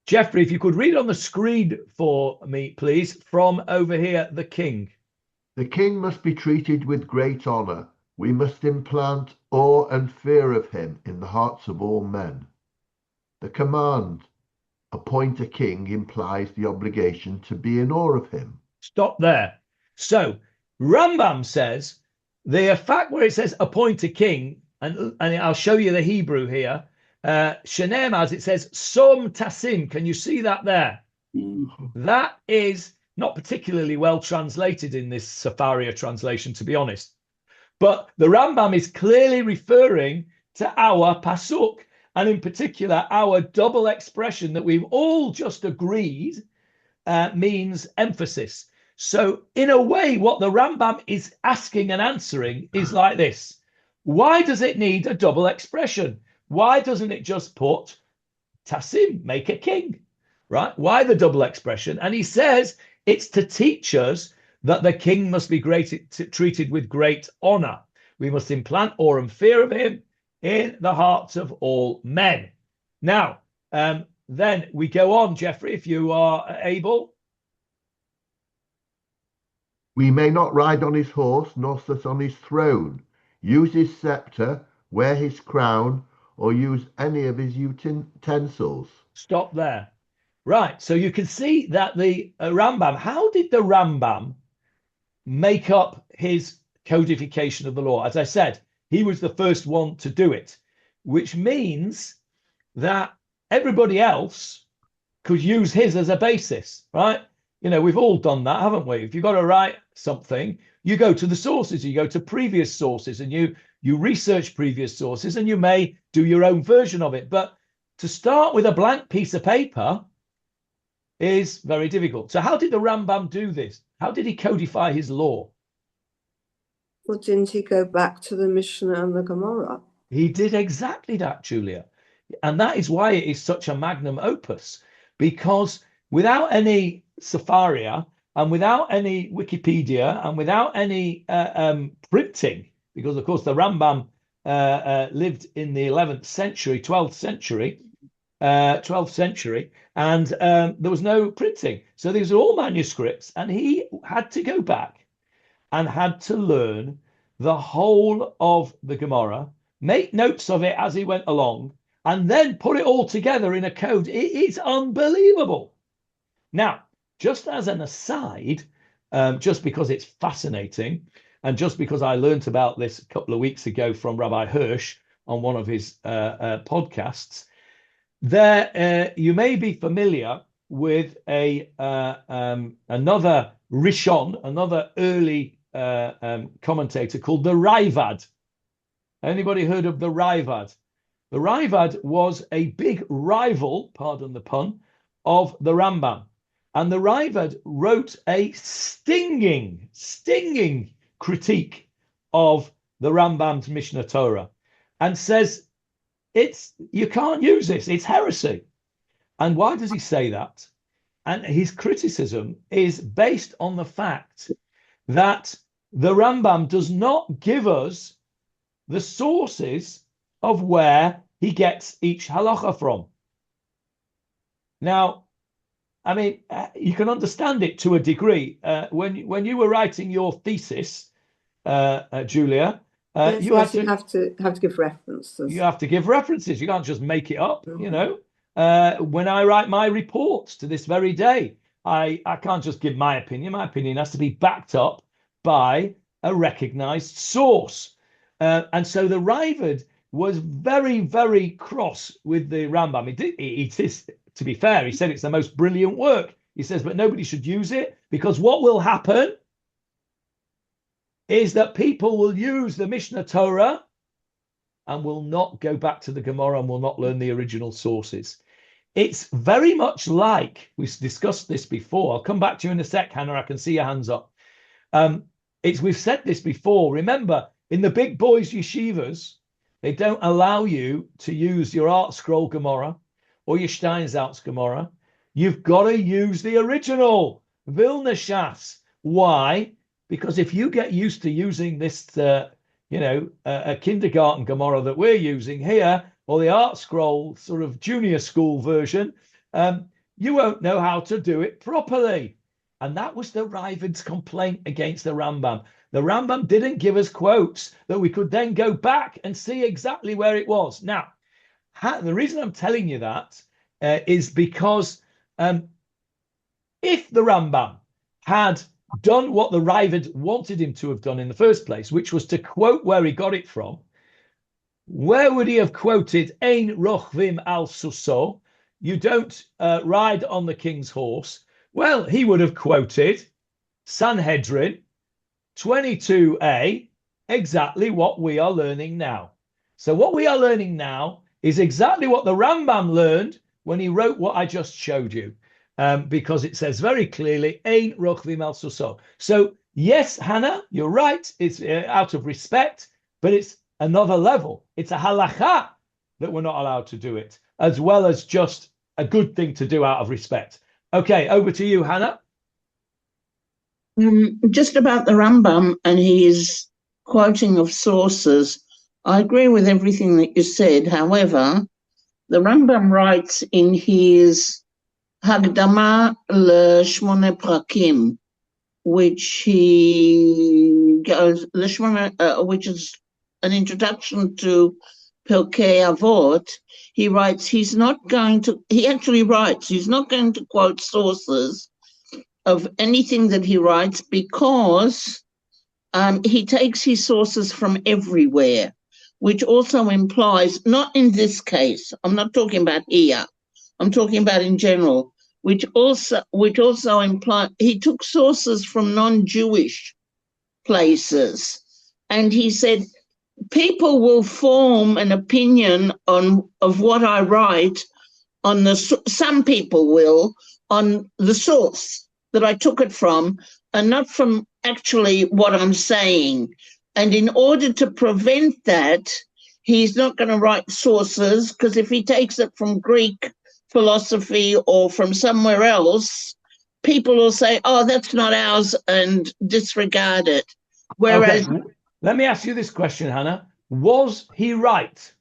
Jeffrey, if you could read on the screen for me, please, from over here, the king. The king must be treated with great honor. We must implant awe and fear of him in the hearts of all men. The command, appoint a king, implies the obligation to be in awe of him. Stop there. So Rambam says the fact where it says appoint a king, and I'll show you the Hebrew here. Shenem, as it says, som tasim. Can you see that there? That is not particularly well translated in this Safaria translation, to be honest. But the Rambam is clearly referring to our pasuk, and in particular, our double expression that we've all just agreed means emphasis. So in a way, what the Rambam is asking and answering is like this. Why does it need a double expression? Why doesn't it just put tasim, make a king, right? Why the double expression? And he says it's to teach us that the king must be treated with great honor. We must implant awe and fear of him in the hearts of all men. Now, then we go on, Jeffrey, if you are able. We may not ride on his horse, nor sit on his throne, use his scepter, wear his crown, or use any of his utensils. Stop there. Right, so you can see that the Rambam, how did the Rambam make up his codification of the law? As I said, he was the first one to do it, which means that everybody else could use his as a basis, right? You know, we've all done that, haven't we? If you've got to write something, you go to the sources, you go to previous sources, and you research previous sources, and you may do your own version of it. But to start with a blank piece of paper is very difficult. So how did the Rambam do this? How did he codify his law? Well, didn't he go back to the Mishna and the Gemarah? He did exactly that, Julia. And that is why it is such a magnum opus, because without any Safaria and without any Wikipedia and without any printing, because of course the Rambam lived in the 11th century, 12th century, and there was no printing. So these are all manuscripts, and he had to go back and had to learn the whole of the Gemarah, make notes of it as he went along, and then put it all together in a code. It is unbelievable. Now, just as an aside, just because it's fascinating, and just because I learnt about this a couple of weeks ago from Rabbi Hirsch on one of his podcasts, there you may be familiar with another Rishon, another early commentator called the Raivad. Anybody heard of the Raivad? The Raivad was a big rival, pardon the pun, of the Rambam. And the Raivad wrote a stinging critique of the Rambam's Mishnah Torah and says, you can't use this, it's heresy. And why does he say that? And his criticism is based on the fact that the Rambam does not give us the sources of where he gets each halacha from. Now, I mean, you can understand it to a degree. When you were writing your thesis, Julia, Yes, you yes, have to give references. You have to give references. You can't just make it up, you know. When I write my reports to this very day, I can't just give my opinion. My opinion has to be backed up by a recognized source. And so the Raivad was very, very cross with the Rambam. It is, to be fair, he said it's the most brilliant work. He says, but nobody should use it because what will happen is that people will use the Mishnah Torah and will not go back to the Gemarah and will not learn the original sources. It's very much like, we've discussed this before. I'll come back to you in a sec, Hannah. I can see your hands up. We've said this before. Remember, in the big boys' yeshivas, they don't allow you to use your Art Scroll Gemarah or your Steinsaltz Gemarah. You've got to use the original Vilna Shas. Why? Because if you get used to using this, a kindergarten Gemarah that we're using here, or the Art Scroll sort of junior school version, you won't know how to do it properly. And that was the Ravid's complaint against the Rambam. The Rambam didn't give us quotes that we could then go back and see exactly where it was. Now, the reason I'm telling you that is because if the Rambam had done what the Ravid wanted him to have done in the first place, which was to quote where he got it from, where would he have quoted Ein rochvim al suso? You don't ride on the king's horse. Well, he would have quoted Sanhedrin 22a, exactly what we are learning now. So what we are learning now is exactly what the Rambam learned when he wrote what I just showed you, because it says very clearly, Ein rochvim al suso. So yes, Hannah, you're right. It's out of respect, but it's another level. It's a halacha that we're not allowed to do it, as well as just a good thing to do out of respect. Okay, over to you, Hannah. Just about the Rambam and his quoting of sources, I agree with everything that you said. However, the Rambam writes in his Hagdama LeShmone Prakim, which he goes, which is an introduction to Pirkei Avot. He writes he's not going to quote sources of anything that he writes because he takes his sources from everywhere, which also implies, not in this case, I'm not talking about here, I'm talking about in general, which also implies he took sources from non-Jewish places. And he said, people will form an opinion of what I write some people will, on the source that I took it from, and not from actually what I'm saying. And in order to prevent that, he's not going to write sources, because if he takes it from Greek philosophy or from somewhere else, people will say, oh, that's not ours, and disregard it. Whereas, okay. Let me ask you this question, Hannah. Was he right?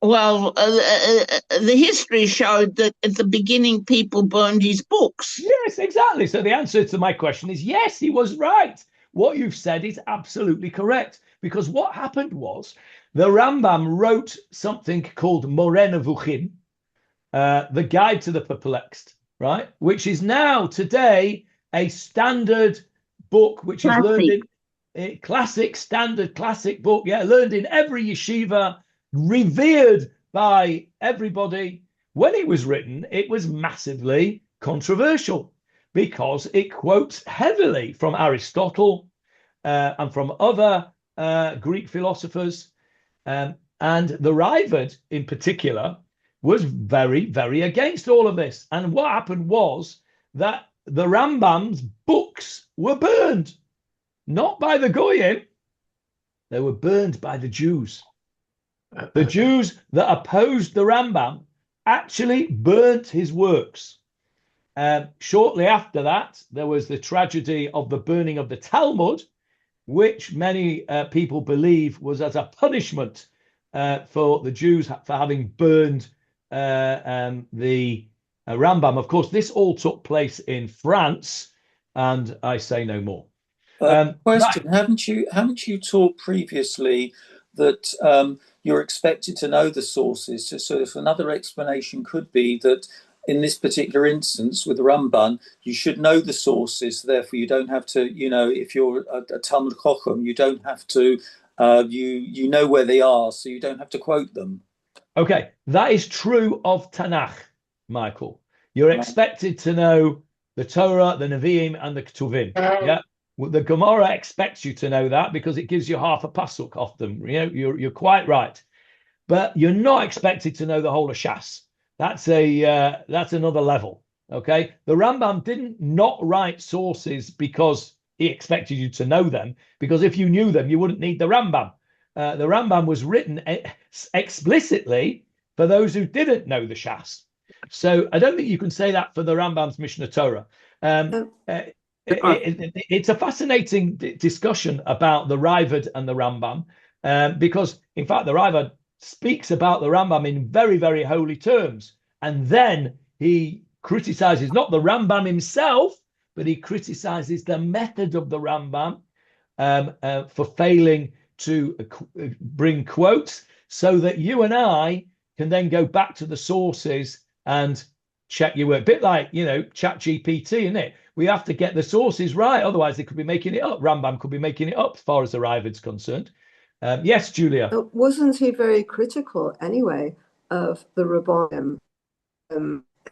Well, the history showed that at the beginning people burned his books. Yes, exactly. So the answer to my question is yes, he was right. What you've said is absolutely correct. Because what happened was the Rambam wrote something called Moreh Nevuchim, the Guide to the Perplexed, right? Which is now today a standard book which is learned Classic. in classic, standard classic book, learned in every yeshiva, revered by everybody. When it was written, it was massively controversial because it quotes heavily from Aristotle and from other Greek philosophers. And the Raavad in particular was very, very against all of this. And what happened was that the Rambam's books were burned, not by the Goyim, they were burned by the Jews. The Jews that opposed the Rambam actually burnt his works. Shortly after that, there was the tragedy of the burning of the Talmud, which many people believe was as a punishment for the Jews for having burned the Rambam. Of course, this all took place in France, and I say no more. Question: Haven't you taught previously that you're expected to know the sources? So, if another explanation could be that in this particular instance with the Ramban, you should know the sources. Therefore, you don't have to. If you're a Talmud Chochem, you don't have to. You know where they are, so you don't have to quote them. Okay, that is true of Tanakh, Michael. You're expected to know the Torah, the Nevi'im, and the Ketuvim. Yeah, the Gemarah expects you to know that because it gives you half a pasuk off them. You're quite right, but you're not expected to know the whole of Shas. That's another level. Okay, the Rambam didn't not write sources because he expected you to know them. Because if you knew them, you wouldn't need the Rambam. The Rambam was written explicitly for those who didn't know the Shas. So I don't think you can say that for the Rambam's Mishnah Torah. It's a fascinating discussion about the Raavad and the Rambam, because, in fact, the Raavad speaks about the Rambam in very, very holy terms. And then he criticizes not the Rambam himself, but he criticizes the method of the Rambam for failing to bring quotes, so that you and I can then go back to the sources and check your work. A bit like, ChatGPT, isn't it? We have to get the sources right, otherwise they could be making it up. Rambam could be making it up as far as the Raavad's concerned. Yes, Julia. Wasn't he very critical anyway of the Rabbanim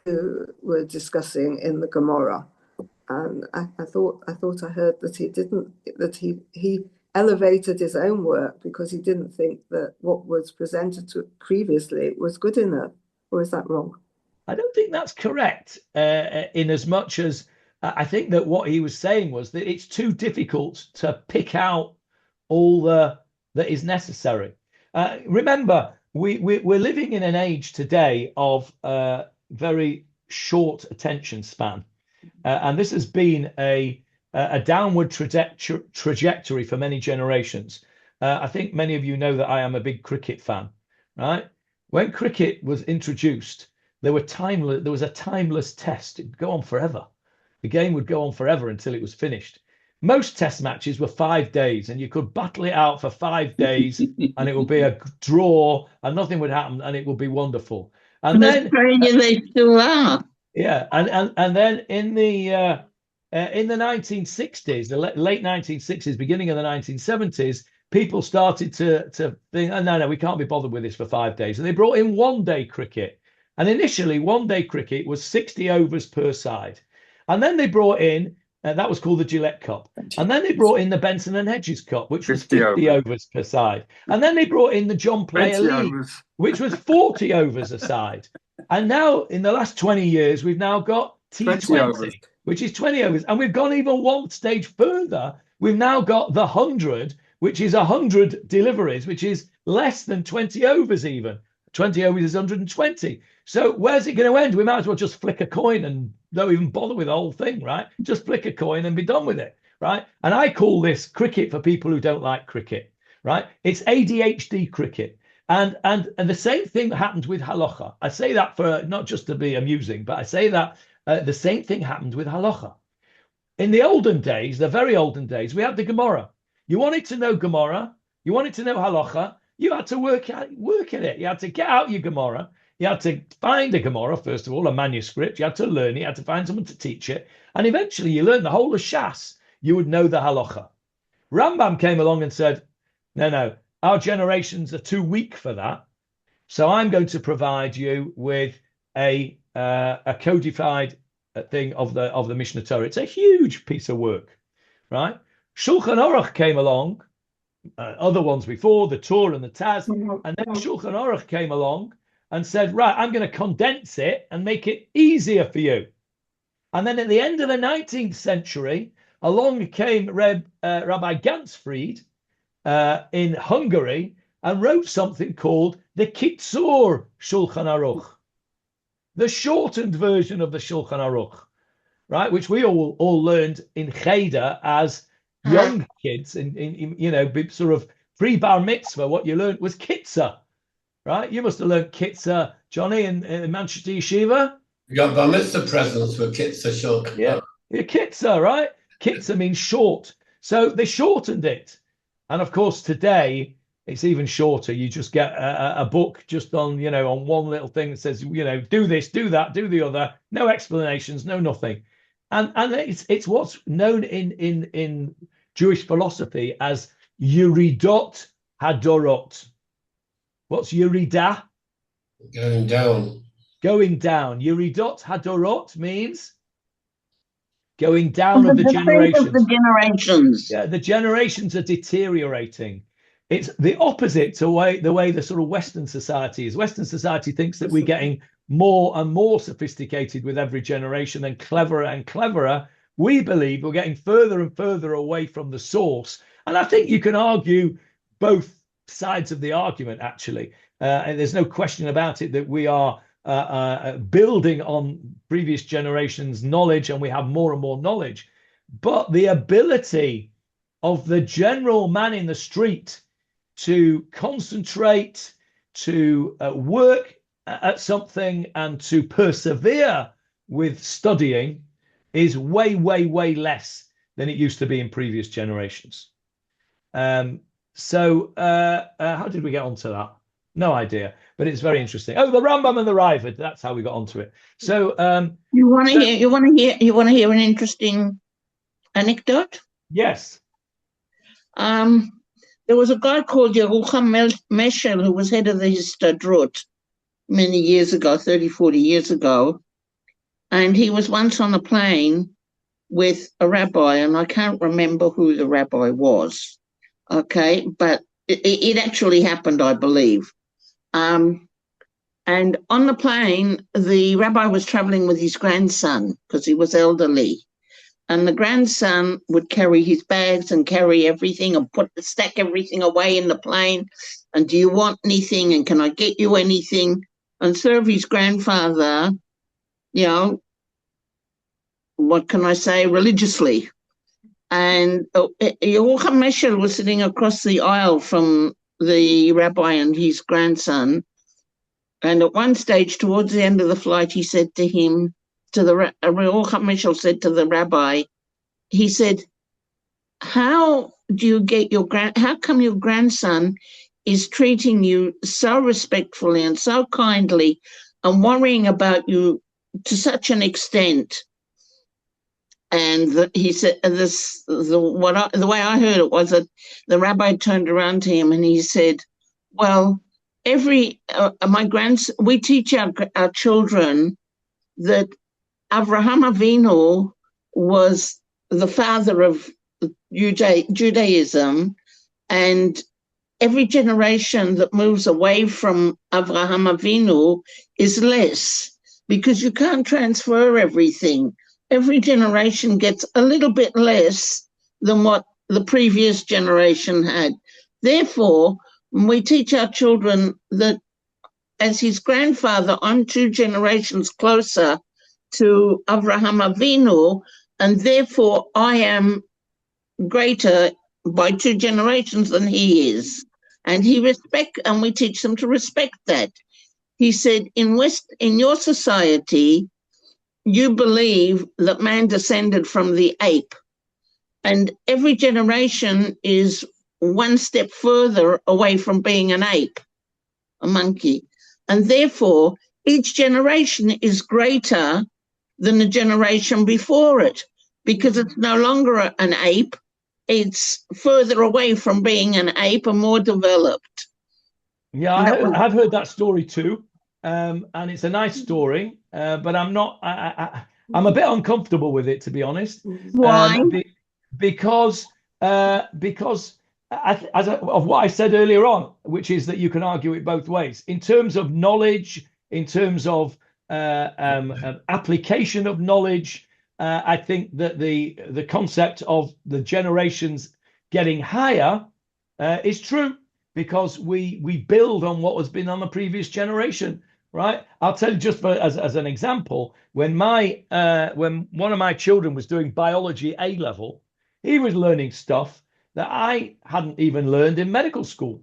who were discussing in the Gemarah? And I thought I heard that he elevated his own work because he didn't think that what was presented to previously was good enough. Or is that wrong? I don't think that's correct, in as much as I think that what he was saying was that it's too difficult to pick out all that is necessary. Remember, we're living in an age today of very short attention span. And this has been a downward trajectory for many generations. I think many of you know that I am a big cricket fan, right? When cricket was introduced, there was a timeless test. It would go on forever. The game would go on forever until it was finished. Most test matches were 5 days, and you could battle it out for 5 days, and it would be a draw, and nothing would happen, and it would be wonderful. And then Australia, they still are. Yeah, and then in the 1960s, the late 1960s, beginning of the 1970s, people started to think, oh, no, we can't be bothered with this for 5 days, and they brought in one-day cricket. And initially, one-day cricket was 60 overs per side, and then they brought in that was called the Gillette Cup, and then they brought in the Benson and Hedges Cup, which was 50 overs per side, and then they brought in the John Player League, which was 40 overs a side. And now, in the last 20 years, we've now got T20, which is 20 overs. And we've gone even one stage further. We've now got the 100, which is 100 deliveries, which is less than 20 overs even. 20 overs is 120. So where's it going to end? We might as well just flick a coin and don't even bother with the whole thing, right? Just flick a coin and be done with it, right? And I call this cricket for people who don't like cricket, right? It's ADHD cricket. And the same thing happened with halacha. I say that for not just to be amusing, but I say that the same thing happened with halacha. In the olden days, the very olden days, we had the Gemarah. You wanted to know Gemarah, you wanted to know halacha, you had to work at it. You had to get out your Gemarah. You had to find a Gemarah, first of all, a manuscript. You had to learn it. You had to find someone to teach it. And eventually you learned the whole of Shas. you would know the halacha. Rambam came along and said, no, our generations are too weak for that. So I'm going to provide you with a codified thing of the Mishnah Torah. It's a huge piece of work, right? Shulchan Aruch came along, other ones before, the Torah and the Taz, and then Shulchan Aruch came along and said, right, I'm going to condense it and make it easier for you. And then at the end of the 19th century, along came Rabbi Ganzfried in Hungary and wrote something called the Kitzur Shulchan Aruch, the shortened version of the Shulchan Aruch, right? Which we all learned in Cheder as young kids, in sort of pre-bar mitzvah. What you learned was Kitzur, right? You must have learned Kitzur, Johnny, in Manchester Yeshiva. You got bar mitzvah presents for Kitzur Shulchan. Yeah, Kitzur, right? Kitzur means short. So they shortened it. And of course, today, it's even shorter. You just get a book just on, on one little thing that says, do this, do that, do the other. No explanations, no nothing. And it's what's known in Jewish philosophy as Yuridot Hadorot. What's Yuridah? Going down. Going down. Yuridot Hadorot means going down of the generations. Of the generations. Yeah, the generations are deteriorating. It's the opposite to the way the sort of Western society is. Western society thinks that we're getting more and more sophisticated with every generation and cleverer and cleverer. We believe we're getting further and further away from the source. And I think you can argue both sides of the argument, actually. And there's no question about it that we are building on previous generations' knowledge, and we have more and more knowledge. But the ability of the general man in the street to concentrate, to work at something, and to persevere with studying is way, way, way less than it used to be in previous generations. So how did we get onto that? No idea, but it's very interesting. Oh, the Rambam and the Raavad. That's how we got onto it. So you want to hear an interesting anecdote? Yes. There was a guy called Yerucham Meshel who was head of the Histadrut many years ago, 30, 40 years ago. And he was once on a plane with a rabbi, and I can't remember who the rabbi was. Okay, but it actually happened, I believe. And on the plane, the rabbi was traveling with his grandson because he was elderly. And the grandson would carry his bags and carry everything and stack everything away in the plane. And do you want anything? And can I get you anything? And serve his grandfather, what can I say, religiously. And Yerucham Meshel was sitting across the aisle from the rabbi and his grandson. And at one stage, towards the end of the flight, he said to him, Yerucham Meshel said to the rabbi, he said, how come your grandson is treating you so respectfully and so kindly and worrying about you to such an extent? And he said, the way I heard it was that the rabbi turned around to him and he said, well, we teach our children that Avraham Avinu was the father of Judaism, and every generation that moves away from Avraham Avinu is less, because you can't transfer everything. Every generation gets a little bit less than what the previous generation had. Therefore, we teach our children that as his grandfather, I'm 2 generations closer to Avraham Avinu, and therefore I am greater by 2 generations than he is. And we teach them to respect that. He said, in your society, you believe that man descended from the ape, and every generation is one step further away from being an ape, a monkey. And therefore, each generation is greater than the generation before it, because it's no longer an ape. It's further away from being an ape and more developed. Yeah, I've heard that story too, and it's a nice story, but I'm not. I'm a bit uncomfortable with it, to be honest. Why? Because of what I said earlier on, which is that you can argue it both ways in terms of knowledge, in terms of application of knowledge. I think that the concept of the generations getting higher is true, because we build on what has been on the previous generation, right? I'll tell you just as an example, when one of my children was doing biology A level, he was learning stuff that I hadn't even learned in medical school.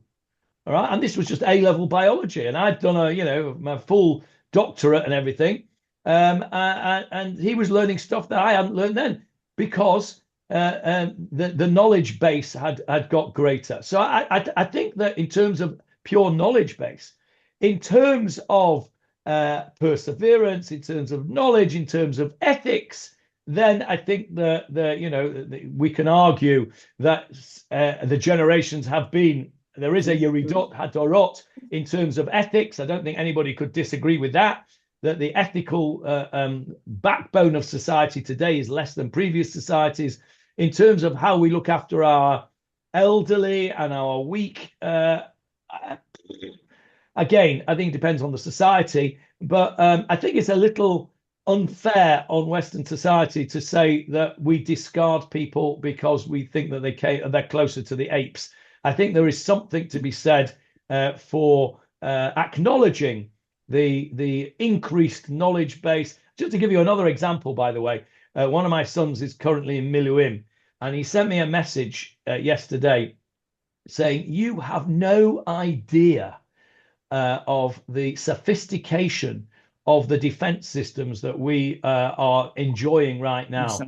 All right. And this was just A level biology. And I'd done my full doctorate and everything. And he was learning stuff that I hadn't learned then, because the knowledge base had got greater. So I think that in terms of pure knowledge base, in terms of perseverance, in terms of knowledge, in terms of ethics, then I think that we can argue that the generations have been, there is a Yeridot Hadorot in terms of ethics. I don't think anybody could disagree with that the ethical backbone of society today is less than previous societies. In terms of how we look after our elderly and our weak, again, I think it depends on the society, but I think it's a little unfair on Western society to say that we discard people because we think that they're closer to the apes. I think there is something to be said for acknowledging the increased knowledge base. Just to give you another example, by the way, one of my sons is currently in Miluim, and he sent me a message yesterday saying, "You have no idea of the sophistication of the defense systems that we are enjoying right now.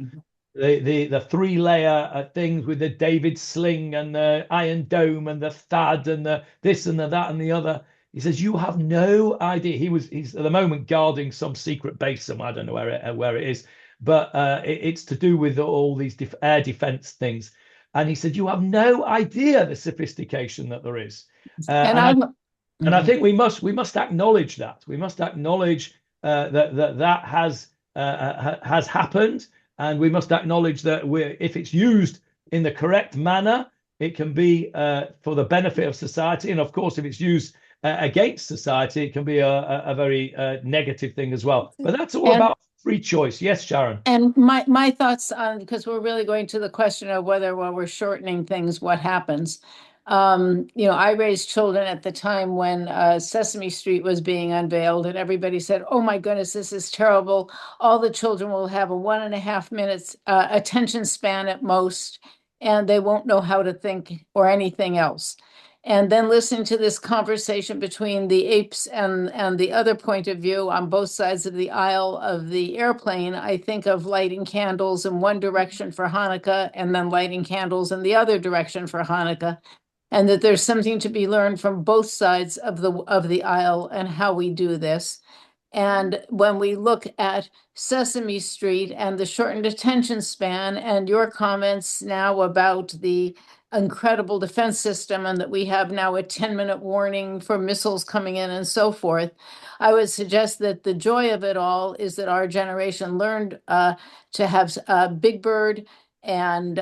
The three-layer things with the David sling and the Iron Dome and the THAAD and the this and the that and the other." He says, "You have no idea." He's at the moment guarding some secret base somewhere. I don't know where it is, but it's to do with all these air defense things. And he said, "You have no idea the sophistication that there is." And I think we must acknowledge that. We must acknowledge that has happened, and we must acknowledge that if it's used in the correct manner, it can be for the benefit of society. And of course, if it's used against society, it can be a very negative thing as well. But that's all about free choice. Yes, Sharon. And my thoughts on, because we're really going to the question of whether, while we're shortening things, what happens. I raised children at the time when Sesame Street was being unveiled, and everybody said, "Oh my goodness, this is terrible. All the children will have a 1.5 minutes attention span at most, and they won't know how to think or anything else." And then listening to this conversation between the apes and the other point of view on both sides of the aisle of the airplane, I think of lighting candles in one direction for Hanukkah and then lighting candles in the other direction for Hanukkah. And that there's something to be learned from both sides of the aisle and how we do this. And when we look at Sesame Street and the shortened attention span, and your comments now about the incredible defense system, and that we have now a 10-minute warning for missiles coming in and so forth, I would suggest that the joy of it all is that our generation learned to have Big Bird and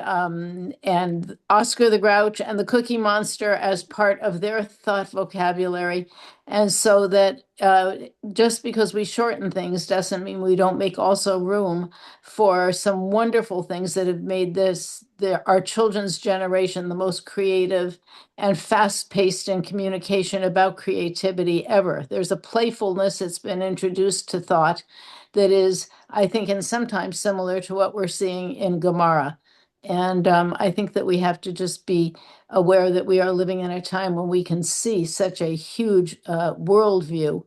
Oscar the Grouch and the Cookie Monster as part of their thought vocabulary. And so that just because we shorten things doesn't mean we don't make also room for some wonderful things that have made our children's generation the most creative and fast-paced in communication about creativity ever. There's a playfulness that's been introduced to thought that is, I think, and sometimes similar to what we're seeing in Gemarah. And I think that we have to just be aware that we are living in a time when we can see such a huge worldview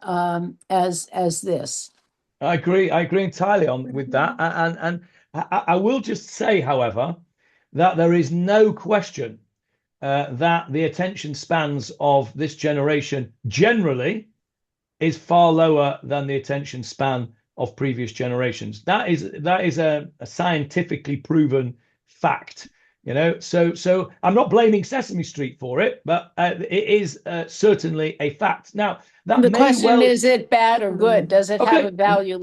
as this. I agree entirely with that. And I will just say, however, that there is no question that the attention spans of this generation generally is far lower than the attention span of previous generations. That is a scientifically proven fact. So I'm not blaming Sesame Street for it, but it is certainly a fact. Now, that The may question well is it bad or good? Does it have Okay. a value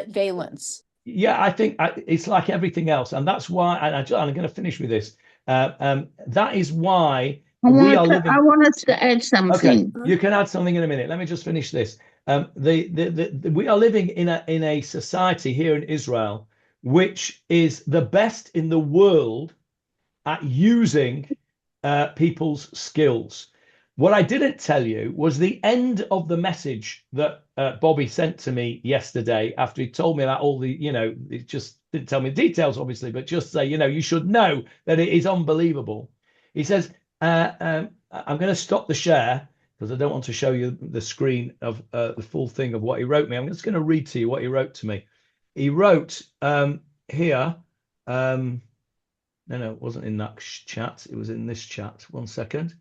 valence? Yeah, I think it's like everything else, and that's why. And I'm going to finish with this. That is why we are living. I want us to add something. Okay, you can add something in a minute. Let me just finish this. We are living in a society here in Israel which is the best in the world at using people's skills. What I didn't tell you was the end of the message that Bobby sent to me yesterday after he told me about all the, it just didn't tell me the details, obviously, but just say, you should know that it is unbelievable. He says, I'm going to stop the share because I don't want to show you the screen of the full thing of what he wrote me. I'm just going to read to you what he wrote to me. He wrote here, no, it wasn't in that chat. It was in this chat. 1 second.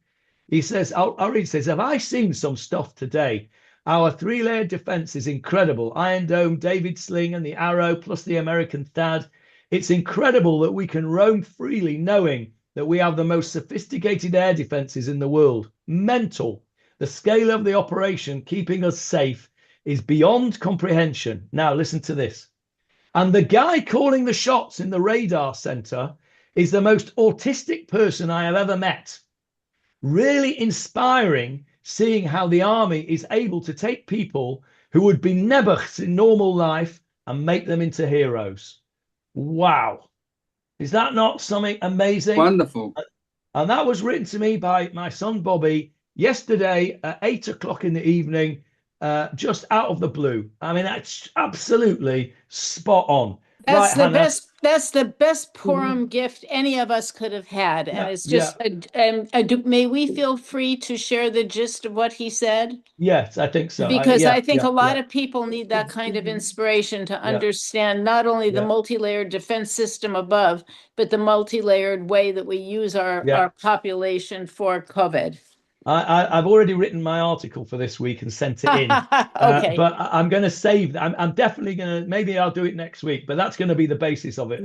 He says, I'll read, he says, have I seen some stuff today? Our 3-layered defense is incredible. Iron Dome, David Sling, and the Arrow, plus the American THAAD. It's incredible that we can roam freely knowing that we have the most sophisticated air defenses in the world. Mental. The scale of the operation keeping us safe is beyond comprehension. Now, listen to this. And the guy calling the shots in the radar center is the most autistic person I have ever met. Really inspiring seeing how the army is able to take people who would be nebuchs in normal life and make them into heroes. Wow. Is that not something amazing? Wonderful. And that was written to me by my son Bobby yesterday at 8 o'clock in the evening, just out of the blue. I mean, that's absolutely spot on. That's Right, the Hannah? best. That's the best Purim gift any of us could have had, and it's just. May we feel free to share the gist of what he said? Yes, I think so. Because I think a lot of people need that kind of inspiration to understand not only the multi-layered defense system above, but the multi-layered way that we use our population for COVID. I've already written my article for this week and sent it in. Okay. But I'm going to save that. I'm definitely going to, maybe I'll do it next week, but that's going to be the basis of it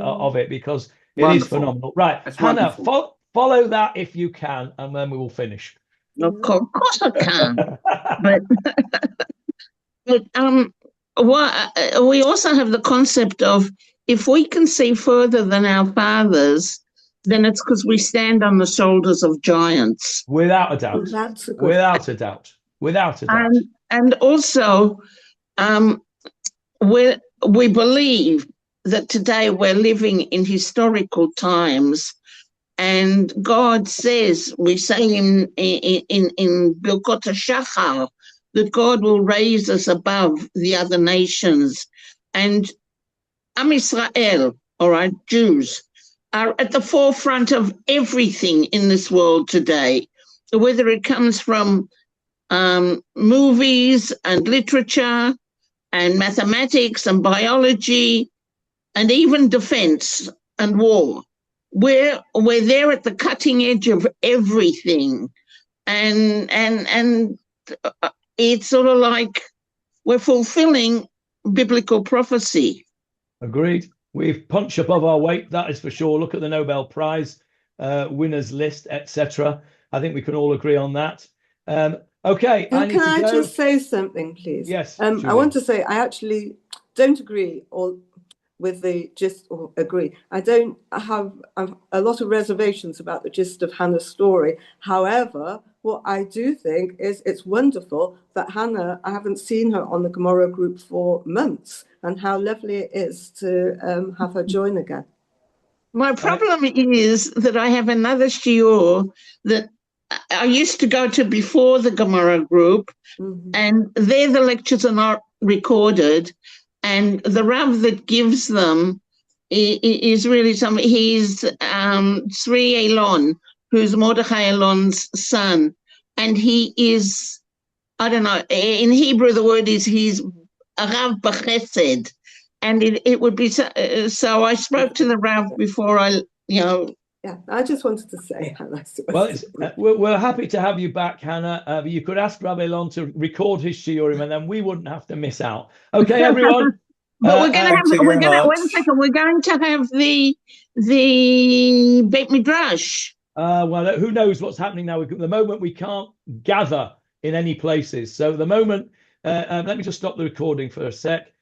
because it is phenomenal. Right. That's Hannah, wonderful. follow that if you can, and then we will finish. Of course I can. but we also have the concept of if we can see further than our fathers, then it's because we stand on the shoulders of giants. Without a doubt. Without a doubt. Without a doubt. And also, we believe that today we're living in historical times, and God says, we say in Birkot HaShachar, that God will raise us above the other nations. And Am Israel, all right, Jews, are at the forefront of everything in this world today, whether it comes from movies and literature and mathematics and biology and even defense and war. We're there at the cutting edge of everything, and it's sort of like we're fulfilling biblical prophecy. Agreed. We've punched above our weight, that is for sure. Look at the Nobel Prize winners list, etc. I think we can all agree on that. Okay. And can I just say something, please? Yes. I want to say I actually don't agree with the gist, or agree. I don't have a lot of reservations about the gist of Hannah's story. However, what I do think is it's wonderful that Hannah, I haven't seen her on the Gemarah group for months, and how lovely it is to have her join again. My problem is that I have another shiur that I used to go to before the Gemarah group, and there the lectures are not recorded, and the Rav that gives them is really something. He's Sri Elon, who's Mordechai Elon's son, and he is, I don't know, in Hebrew the word is he's a Rav B'chesed, and it would be so I spoke to the Rav before I. Yeah, I just wanted to say. Well, we're happy to have you back, Hannah. You could ask Rav Elon to record his shiurim, and then we wouldn't have to miss out. Okay, everyone, But we're going to Thank have. you We're very going to much. wait a second. We're going to have the Beit Midrash. Well, who knows what's happening now? At the moment, we can't gather in any places. So at the moment, let me just stop the recording for a sec.